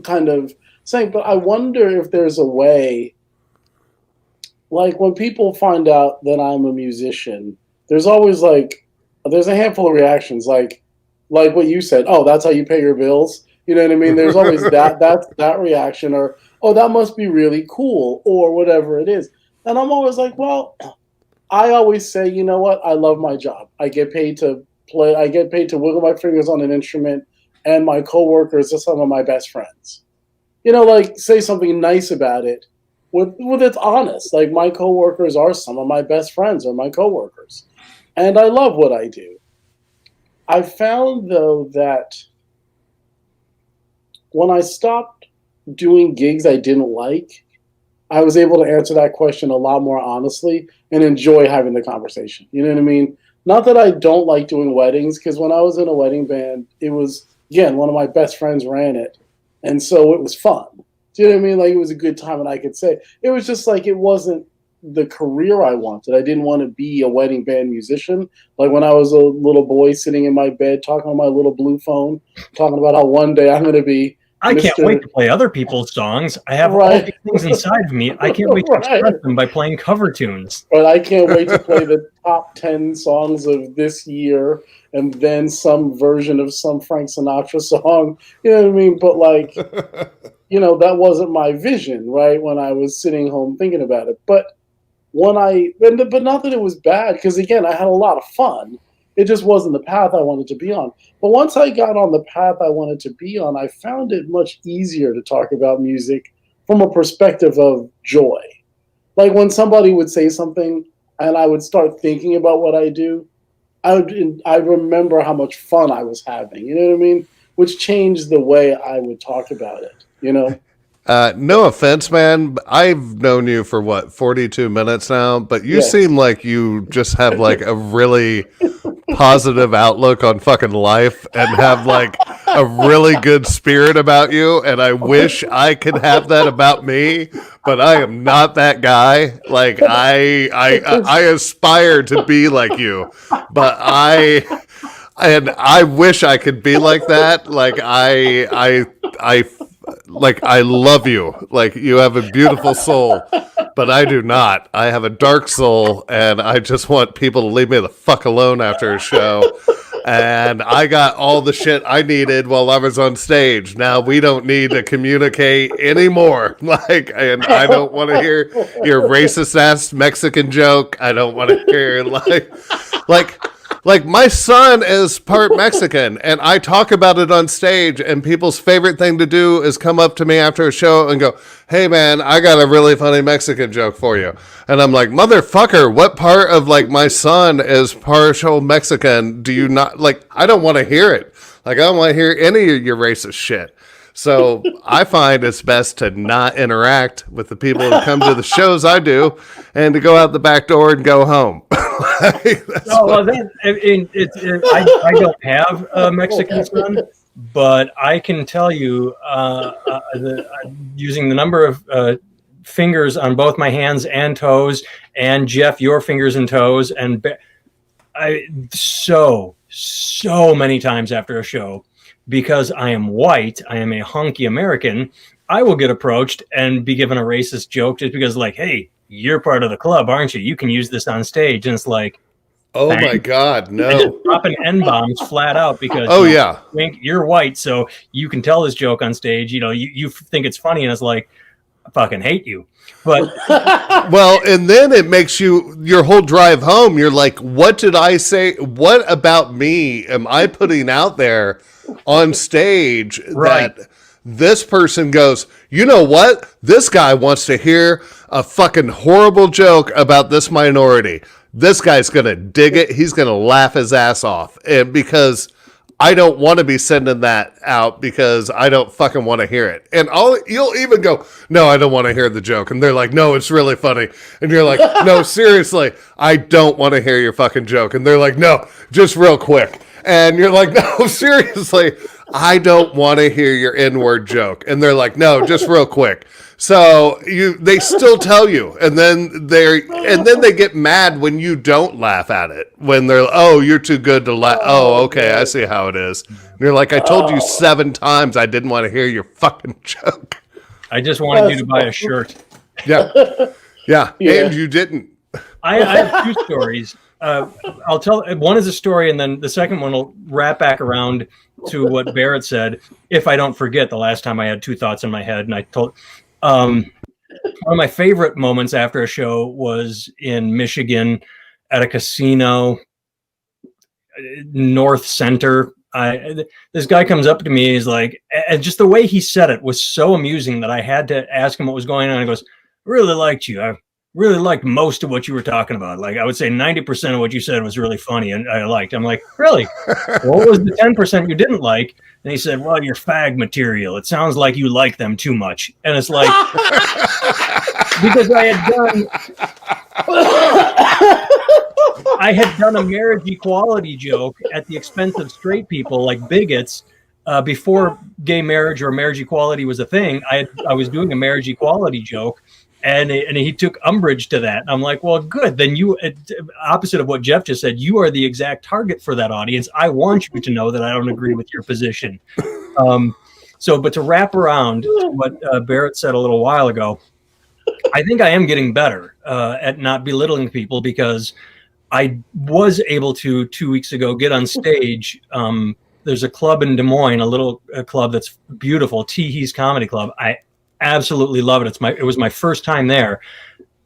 kind of saying. But I wonder if there's a way, like, when people find out that I'm a musician, there's always there's a handful of reactions, like what you said. "Oh, that's how you pay your bills." You know what I mean? There's always that reaction, or, "Oh, that must be really cool," or whatever it is. And I'm always like, well, I always say, you know what? I love my job. I get paid to play. I get paid to wiggle my fingers on an instrument, and my coworkers are some of my best friends. Like say something nice about it with it's honest. Like my coworkers are some of my best friends or my coworkers. And I love what I do. I found though that when I stopped doing gigs I didn't like, I was able to answer that question a lot more honestly and enjoy having the conversation. You know what I mean? Not that I don't like doing weddings, because when I was in a wedding band, it was, again, one of my best friends ran it. And so it was fun. Do you know what I mean? Like, it was a good time, and I could say it was just like it wasn't the career I wanted. I didn't want to be a wedding band musician. Like when I was a little boy sitting in my bed talking on my little blue phone, talking about how one day I'm going to be I can't wait to play other people's songs. I have all these things inside of me. I can't wait to express them by playing cover tunes. But I can't wait to play the top 10 songs of this year and then some version of some Frank Sinatra song. You know what I mean? But like, that wasn't my vision, right? When I was sitting home thinking about it. But but not that it was bad, because again, I had a lot of fun. It just wasn't the path I wanted to be on. But once I got on the path I wanted to be on, I found it much easier to talk about music from a perspective of joy. Like when somebody would say something and I would start thinking about what I do, I remember how much fun I was having, you know what I mean? Which changed the way I would talk about it, No offense, man. I've known you for 42 minutes now, but you seem like you just have like a really positive outlook on fucking life and have like a really good spirit about you. And I wish I could have that about me, but I am not that guy. Like I aspire to be like you, but I wish I could be like that. Like I love you. Like you have a beautiful soul, but I do not. I have a dark soul, and I just want people to leave me the fuck alone after a show. And I got all the shit I needed while I was on stage. Now we don't need to communicate anymore. And I don't want to hear your racist ass Mexican joke. I don't want to hear like my son is part Mexican, and I talk about it on stage, and people's favorite thing to do is come up to me after a show and go, "Hey man, I got a really funny Mexican joke for you." And I'm like, "Motherfucker, what part of like my son is partial Mexican do you not like?" I don't want to hear it. Like I don't want to hear any of your racist shit. So I find it's best to not interact with the people who come to the shows I do, and to go out the back door and go home. I don't have a Mexican son, but I can tell you, using the number of fingers on both my hands and toes, and Jeff, your fingers and toes, and so many times after a show, because I am white, I am a honky American, I will get approached and be given a racist joke just because, like, hey, you're part of the club, aren't you? You can use this on stage. And it's like, oh my God, no. Just dropping N-bombs flat out because Wink, you're white, so you can tell this joke on stage. You think it's funny, and it's like, I fucking hate you. But well, and then it makes your whole drive home, you're like, what did I say? What about me am I putting out there on stage that this person goes, you know what? This guy wants to hear a fucking horrible joke about this minority. This guy's going to dig it. He's going to laugh his ass off. And because I don't want to be sending that out because I don't fucking want to hear it. And you'll even go, no, I don't want to hear the joke. And they're like, no, it's really funny. And you're like, no, seriously, I don't want to hear your fucking joke. And they're like, no, just real quick. And you're like, no, seriously, I don't want to hear your N-word joke. And they're like, no, just real quick. So they still tell you, and then they get mad when you don't laugh at it. When they're, oh, you're too good to laugh. Oh, okay, I see how it is. And you're like, I told you 7 times I ddidn't want to hear your fucking joke. I just wanted you to buy a shirt. Yeah, and you didn't. I have 2 stories. I'll tell. One is a story, and then the second one will wrap back around to what Barrett said. If I don't forget, the last time I had 2 thoughts in my head, and I told. One of my favorite moments after a show was in Michigan. at a casino, North Center. This guy comes up to me. He's like, and just the way he said it was so amusing that I had to ask him what was going on. He goes, "I really liked you. I really liked most of what you were talking about. Like, I would say 90% of what you said was really funny, and I liked." I'm like, "Really? What was the 10% you didn't like?" And he said, "Well, your fag material. It sounds like you like them too much." And it's like, because I had done a marriage equality joke at the expense of straight people, like bigots, before gay marriage or marriage equality was a thing. I was doing a marriage equality joke, and he took umbrage to that. I'm like, well, good. Then you, opposite of what Jeff just said, you are the exact target for that audience. I want you to know that I don't agree with your position. But to wrap around what Barrett said a little while ago, I think I am getting better at not belittling people, because I was able to 2 weeks ago get on stage. There's a club in Des Moines, a club that's beautiful, Teehee's Comedy Club. I absolutely love it. It was my first time there,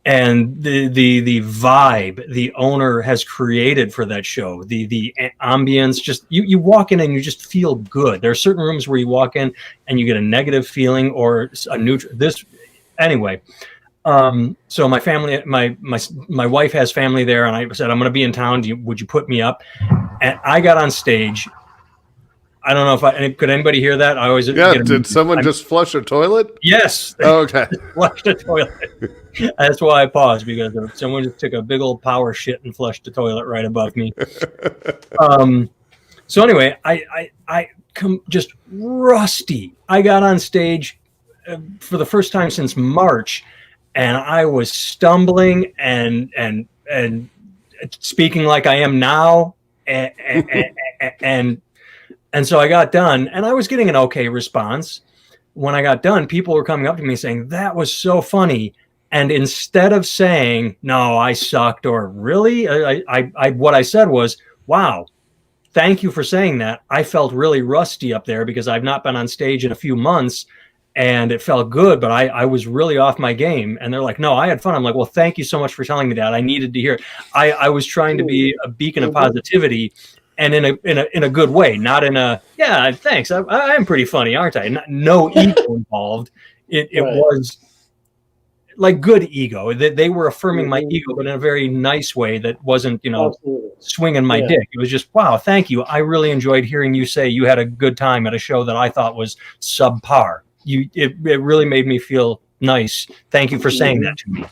and the vibe the owner has created for that show, the ambience, just you walk in and you just feel good. There are certain rooms where you walk in and you get a negative feeling or a neutral. Anyway. So my family, my wife has family there, and I said, "I'm going to be in town. Would you put me up?" And I got on stage. I don't know if could anybody hear that? I always Did someone just flush a toilet? Yes. Oh, okay. Flushed a toilet. That's why I paused, because someone just took a big old power shit and flushed the toilet right above me. So anyway, I come just rusty. I got on stage for the first time since March. And I was stumbling and speaking like I am now, and so I got done, and I was getting an okay response. When I got done, people were coming up to me saying, "That was so funny." And instead of saying, "No, I sucked," or "Really," what I said was, "Wow, thank you for saying that. I felt really rusty up there because I've not been on stage in a few months. And it felt good, but I was really off my game." And they're like, "No, I had fun." I'm like, "Well, thank you so much for telling me that. I needed to hear it." I was trying to be a beacon of positivity, and in a good way, not in a, "Yeah, thanks. I'm pretty funny, aren't I?" No ego involved. It was like good ego. They were affirming my ego, but in a very nice way that wasn't, swinging my dick. It was just, "Wow, thank you. I really enjoyed hearing you say you had a good time at a show that I thought was subpar. It really made me feel nice. Thank you for saying that to me."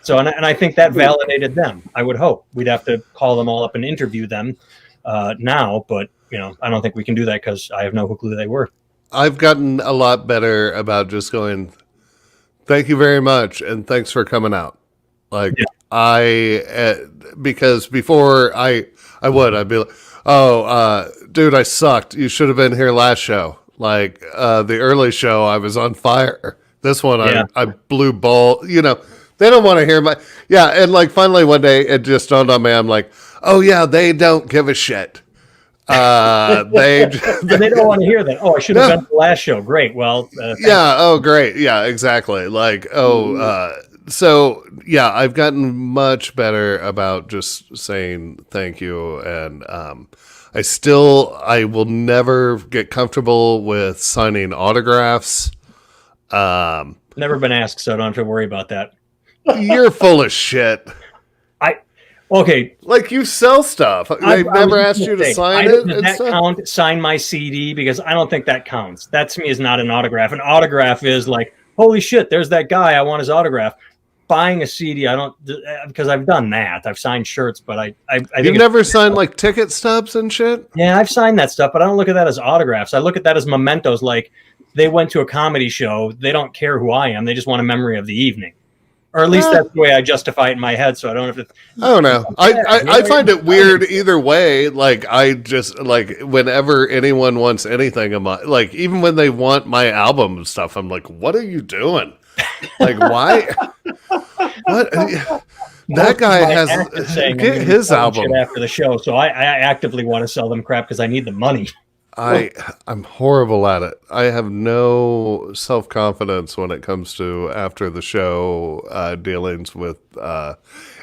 So, and I think that validated them. I would hope. We'd have to call them all up and interview them now, but I don't think we can do that because I have no clue who they were. I've gotten a lot better about just going, "Thank you very much, and thanks for coming out." Like because before I'd be like, "Oh, dude, I sucked. You should have been here last show." Like the early show, I was on fire. This one, I blew ball. They don't want to hear my And like finally one day, it just dawned on me. I'm like, "Oh yeah, they don't give a shit. They don't want to hear that. Oh, I should have been at the last show. Great. Well, oh great. Yeah, exactly. Like so yeah, I've gotten much better about just saying thank you, and I will never get comfortable with signing autographs. Never been asked, so I don't have to worry about that. You're full of shit. Okay. Like, you sell stuff. I've never asked you to sign it. Does that count? Sign my CD? Because I don't think that counts. That to me is not an autograph. An autograph is like, holy shit, there's that guy. I want his autograph. Buying a CD, I don't, because I've done that. I've signed shirts, but I think you've never signed like ticket stubs and shit. Yeah, I've signed that stuff, but I don't look at that as autographs. I look at that as mementos. Like, they went to a comedy show. They don't care who I am. They just want a memory of the evening, or at least that's the way I justify it in my head. So I don't have to. I don't know. I find it weird either way. Like, I just like whenever anyone wants anything of my, like even when they want my album and stuff, I'm like, what are you doing? Like, why? What? That guy has get his album after the show, so I actively want to sell them crap because I need the money. I'm horrible at it. I have no self-confidence when it comes to after the show dealings with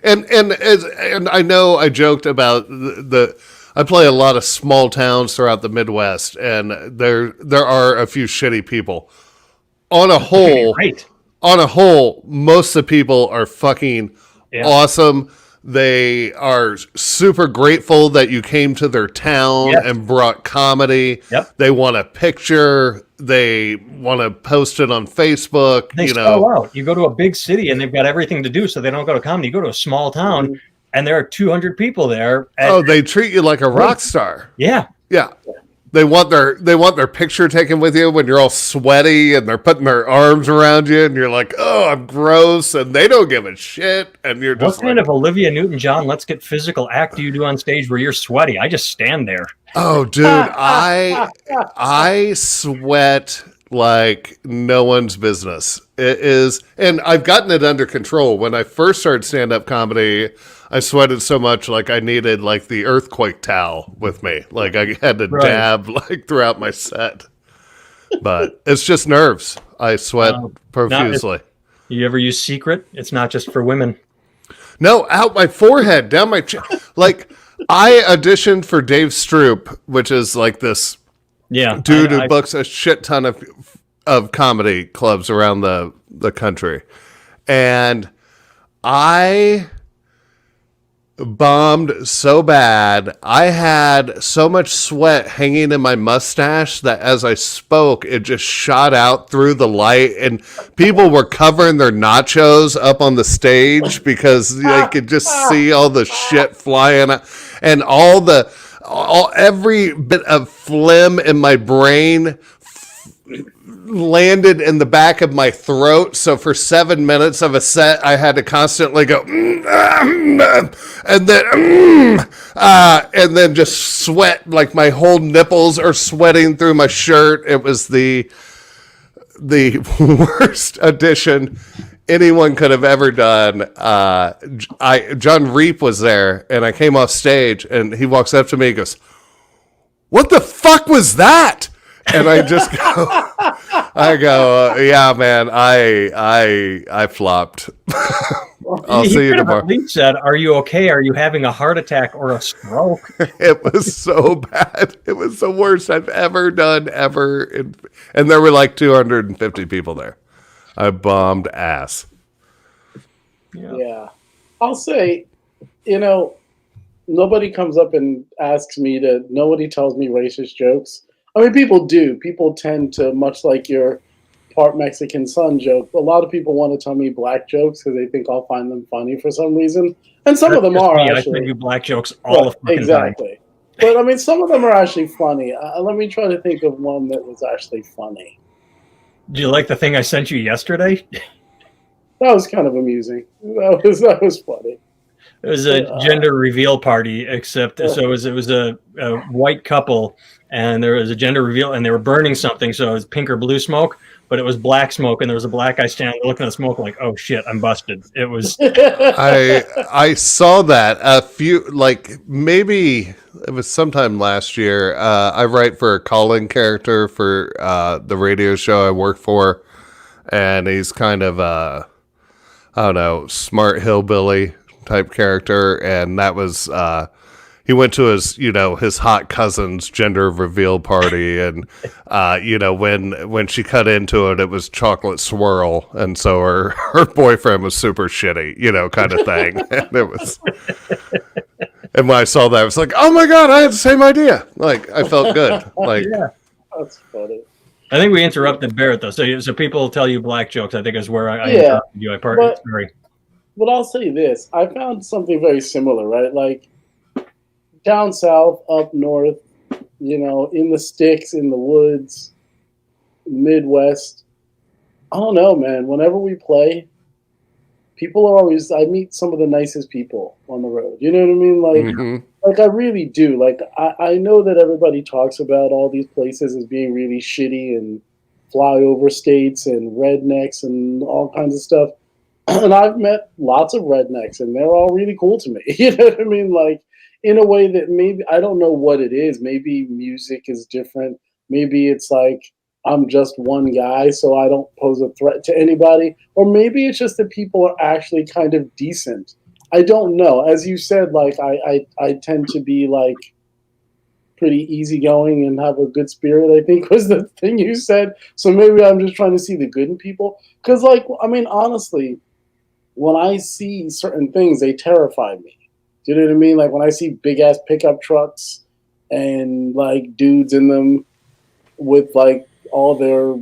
and I know I joked about the I play a lot of small towns throughout the Midwest, and there are a few shitty people. On a whole, Right. Most of the people are fucking awesome. They are super grateful that you came to their town and brought comedy. Yep. They want a picture. They want to post it on Facebook. They sell out. You go to a big city and they've got everything to do, so they don't go to comedy. You go to a small town and there are 200 people there. They treat you like a rock star. Yeah. Yeah. They want their picture taken with you when you're all sweaty and they're putting their arms around you and you're like, oh, I'm gross, and they don't give a shit, and you're just what kind of Olivia Newton-John let's get physical act do you do on stage where you're sweaty? I just stand there. Oh, dude, I sweat like no one's business. It is, and I've gotten it under control. When I first started stand-up comedy, I sweated so much like I needed like the earthquake towel with me. Like I had to dab like throughout my set. But it's just nerves. I sweat profusely. You ever use Secret? It's not just for women. No, out my forehead, down my chin. Like I auditioned for Dave Stroop, which is like this dude who books a shit ton of comedy clubs around the country. And I bombed so bad. I had so much sweat hanging in my mustache that as I spoke, it just shot out through the light, and people were covering their nachos up on the stage because they could just see all the shit flying out, and every bit of phlegm in my brain landed in the back of my throat. So for 7 minutes of a set, I had to constantly go and then just sweat, like my whole nipples are sweating through my shirt. It was the worst audition anyone could have ever done. John Reap was there, and I came off stage, and he walks up to me and goes, "What the fuck was that?" And I just go, yeah, man, I flopped. I'll see you tomorrow. He said, "Are you okay? Are you having a heart attack or a stroke?" It was so bad. It was the worst I've ever done, ever. And there were like 250 people there. I bombed ass. Yeah. I'll say, nobody comes up and asks me nobody tells me racist jokes. I mean, people do. People tend to, much like your part Mexican son joke, a lot of people want to tell me black jokes because they think I'll find them funny for some reason. And some of them are me. actually. I tell you black jokes all the fucking time. But I mean, some of them are actually funny. Let me try to think of one that was actually funny. Do you like the thing I sent you yesterday? That was kind of amusing. That was funny. It was a gender reveal party, except so it was a white couple, and there was a gender reveal, and they were burning something, so it was pink or blue smoke, but it was black smoke, and there was a black guy standing looking at the smoke like, "Oh shit, I'm busted." It was. I saw that a few, like maybe it was sometime last year. I write for a call-in character for the radio show I work for, and he's kind of I don't know, smart hillbilly type character, and that was he went to his hot cousin's gender reveal party, and when she cut into it was chocolate swirl, and so her boyfriend was super shitty, kind of thing. And it was, and when I saw that, I was like, oh my god, I had the same idea. Like I felt good. Like yeah, that's funny. I think we interrupted Barrett though, so people tell you black jokes. I think is where I interrupted you. Sorry. But I'll say this. I found something very similar, right? Like down south, up north, in the sticks, in the woods, Midwest. I don't know, man. Whenever we play, people are always, I meet some of the nicest people on the road. You know what I mean? Like I really do. Like I know that everybody talks about all these places as being really shitty and flyover states and rednecks and all kinds of stuff. And I've met lots of rednecks, and they're all really cool to me. You know what I mean? Like, in a way that maybe I don't know what it is. Maybe music is different. Maybe it's like I'm just one guy, so I don't pose a threat to anybody. Or maybe it's just that people are actually kind of decent. I don't know. As you said, like I tend to be like pretty easygoing and have a good spirit, I think was the thing you said. So maybe I'm just trying to see the good in people. Because, like, I mean, honestly, when I see certain things, they terrify me. Do you know what I mean? Like when I see big ass pickup trucks and like dudes in them with like all their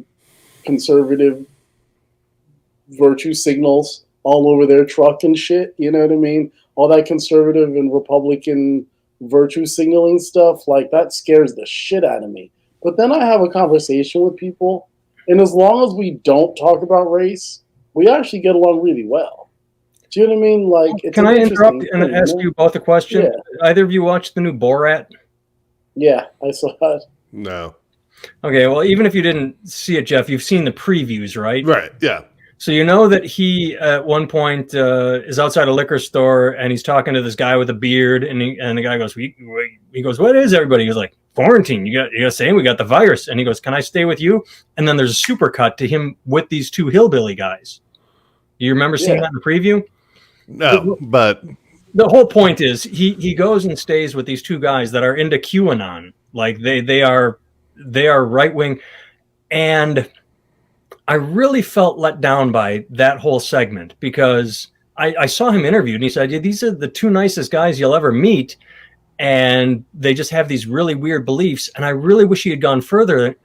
conservative virtue signals all over their truck and shit. You know what I mean? All that conservative and Republican virtue signaling stuff, like that scares the shit out of me. But then I have a conversation with people, and as long as we don't talk about race, we actually get along really well. Do you know what I mean? Like, it's Can I interrupt and ask you both a question? Yeah. Either of you watched the new Borat? Yeah, I saw it. No. Okay, well, even if you didn't see it, Jeff, you've seen the previews, right? Right. Yeah. So you know that he, at one point, is outside a liquor store and he's talking to this guy with a beard, and the guy goes, he goes, "What is everybody?" He goes like, "Quarantine. You got saying we got the virus." And he goes, "Can I stay with you?" And then there's a super cut to him with these two hillbilly guys. You remember seeing that in the preview? No, but the whole point is he goes and stays with these two guys that are into QAnon. Like they are right wing, and I really felt let down by that whole segment because I saw him interviewed and he said, "Yeah, these are the two nicest guys you'll ever meet, and they just have these really weird beliefs." And I really wish he had gone further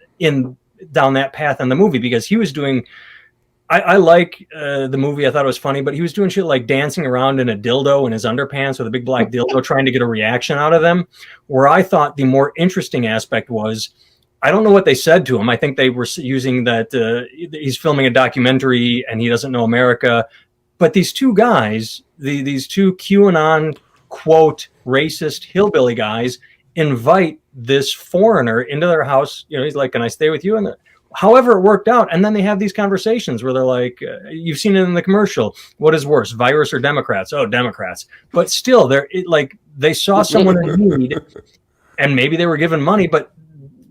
down that path in the movie, because he was doing. I like the movie. I thought it was funny, but he was doing shit like dancing around in a dildo in his underpants with a big black dildo, trying to get a reaction out of them. Where I thought the more interesting aspect was, I don't know what they said to him. I think they were using that he's filming a documentary and he doesn't know America. But these two guys, these two QAnon, quote, racist hillbilly guys, invite this foreigner into their house. You know, he's like, "Can I stay with you?" And however it worked out. And then they have these conversations where they're like, you've seen it in the commercial. What is worse, virus or Democrats? Oh, Democrats. But still, they saw someone in need, and maybe they were given money, but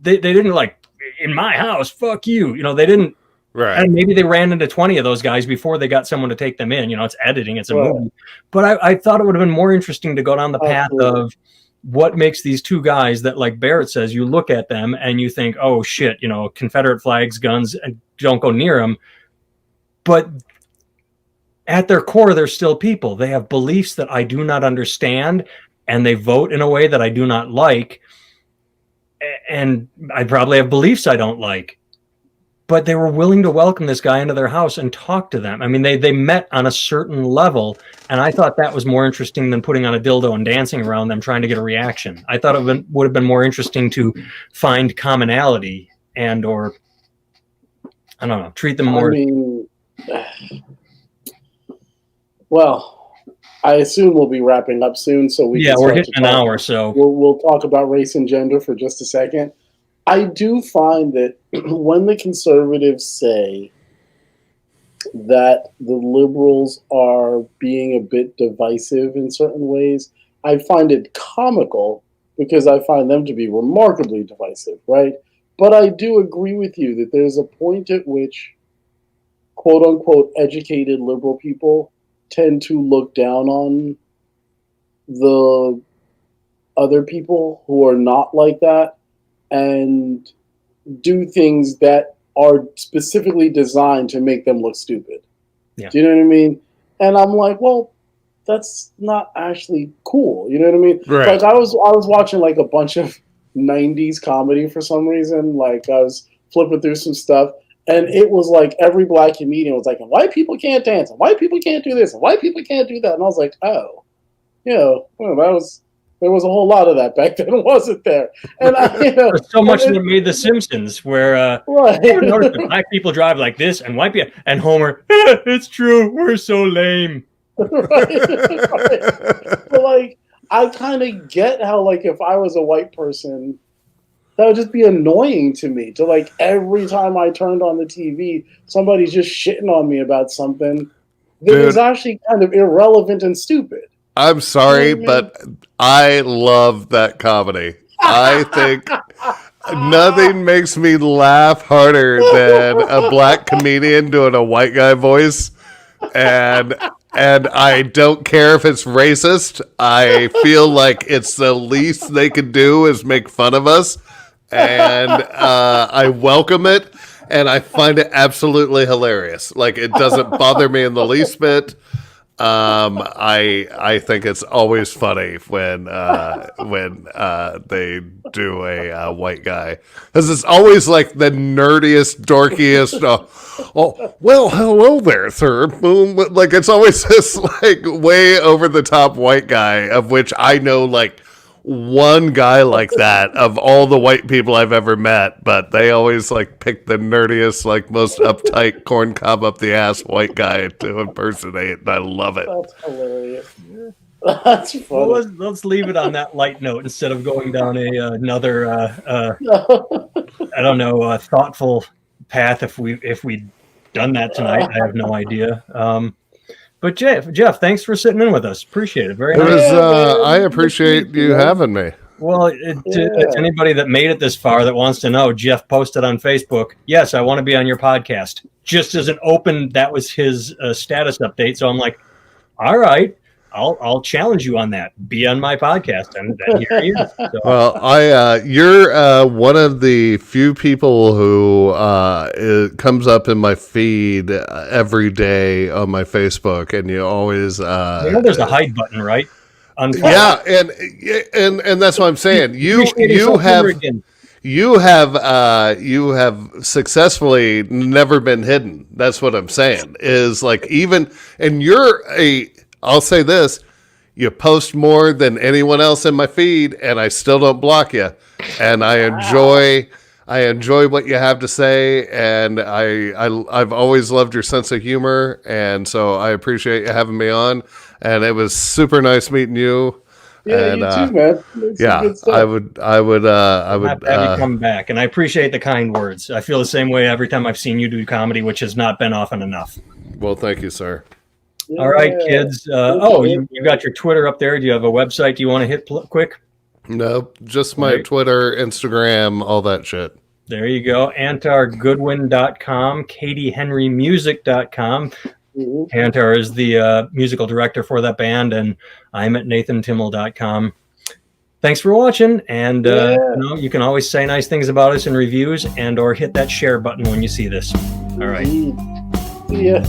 they didn't like, "In my house, fuck you." You know, they didn't. right. And maybe they ran into 20 of those guys before they got someone to take them in. You know, it's editing, it's a movie. But I thought it would have been more interesting to go down the path of what makes these two guys that, like Barrett says, you look at them and you think, "Oh shit, you know, Confederate flags, guns, and don't go near them." But at their core, they're still people. They have beliefs that I do not understand, and they vote in a way that I do not like. And I probably have beliefs I don't like. But they were willing to welcome this guy into their house and talk to them. I mean, they met on a certain level, and I thought that was more interesting than putting on a dildo and dancing around them trying to get a reaction. I thought it would have been more interesting to find commonality and, or, I don't know, treat them more. I mean, well, I assume we'll be wrapping up soon, so we're hitting an hour, so we'll talk about race and gender for just a second. I do find that when the conservatives say that the liberals are being a bit divisive in certain ways, I find it comical because I find them to be remarkably divisive, right? But I do agree with you that there's a point at which quote unquote educated liberal people tend to look down on the other people who are not like that and do things that are specifically designed to make them look stupid. Yeah. Do you know what I mean? And I'm like, well, that's not actually cool. You know what I mean? Right. Like I was watching like a bunch of 90s comedy for some reason. Like I was flipping through some stuff, and it was like every black comedian was like, "And white people can't dance, and white people can't do this, and white people can't do that." And I was like, oh, well, there was a whole lot of that back then, wasn't there? And there's so much that made The Simpsons, where notice that black people drive like this, and white people, and Homer, "It's true, we're so lame." right. But like, I kind of get how, like, if I was a white person, that would just be annoying to me. To like every time I turned on the TV, somebody's just shitting on me about something that is actually kind of irrelevant and stupid. I'm sorry, but I love that comedy. I think nothing makes me laugh harder than a black comedian doing a white guy voice. And I don't care if it's racist. I feel like it's the least they could do is make fun of us. And I welcome it. And I find it absolutely hilarious. Like, it doesn't bother me in the least bit. I think it's always funny when they do a white guy, because it's always like the nerdiest, dorkiest. Oh, well, hello there, sir. Boom. Like, it's always this like way over the top white guy, of which I know like one guy like that of all the white people I've ever met, but they always like pick the nerdiest, like most uptight corn cob up the ass white guy to impersonate, and I love it. That's hilarious. That's funny. Well, let's leave it on that light note instead of going down another I don't know, thoughtful path. If we done that tonight, I have no idea. But Jeff, thanks for sitting in with us. Appreciate it. Very nice. I appreciate you having me. Well, it's anybody that made it this far that wants to know, Jeff posted on Facebook, yes, I want to be on your podcast. Just as an open, that was his status update. So I'm like, all right, I'll challenge you on that. Be on my podcast, and here he is. So. Well, you're one of the few people who it comes up in my feed every day on my Facebook, and you always. There's a hide button, right? Yeah, and that's what I'm saying. You have successfully never been hidden. That's what I'm saying. Is like even, and I'll say this, you post more than anyone else in my feed, and I still don't block you. And I enjoy what you have to say, and I've always loved your sense of humor, and so I appreciate you having me on. And it was super nice meeting you. Yeah, and, you too, man. I would have you come back, and I appreciate the kind words. I feel the same way every time I've seen you do comedy, which has not been often enough. Well, thank you, sir. All right, kids. You got your Twitter up there. Do you have a website you want to hit quick? No, just my Twitter, Instagram, all that shit. There you go. AntarGoodwin.com, KatieHenryMusic.com. Mm-hmm. Antar is the musical director for that band, and I'm at NathanTimmel.com. Thanks for watching, and you can always say nice things about us in reviews, and or hit that share button when you see this. All right. See ya.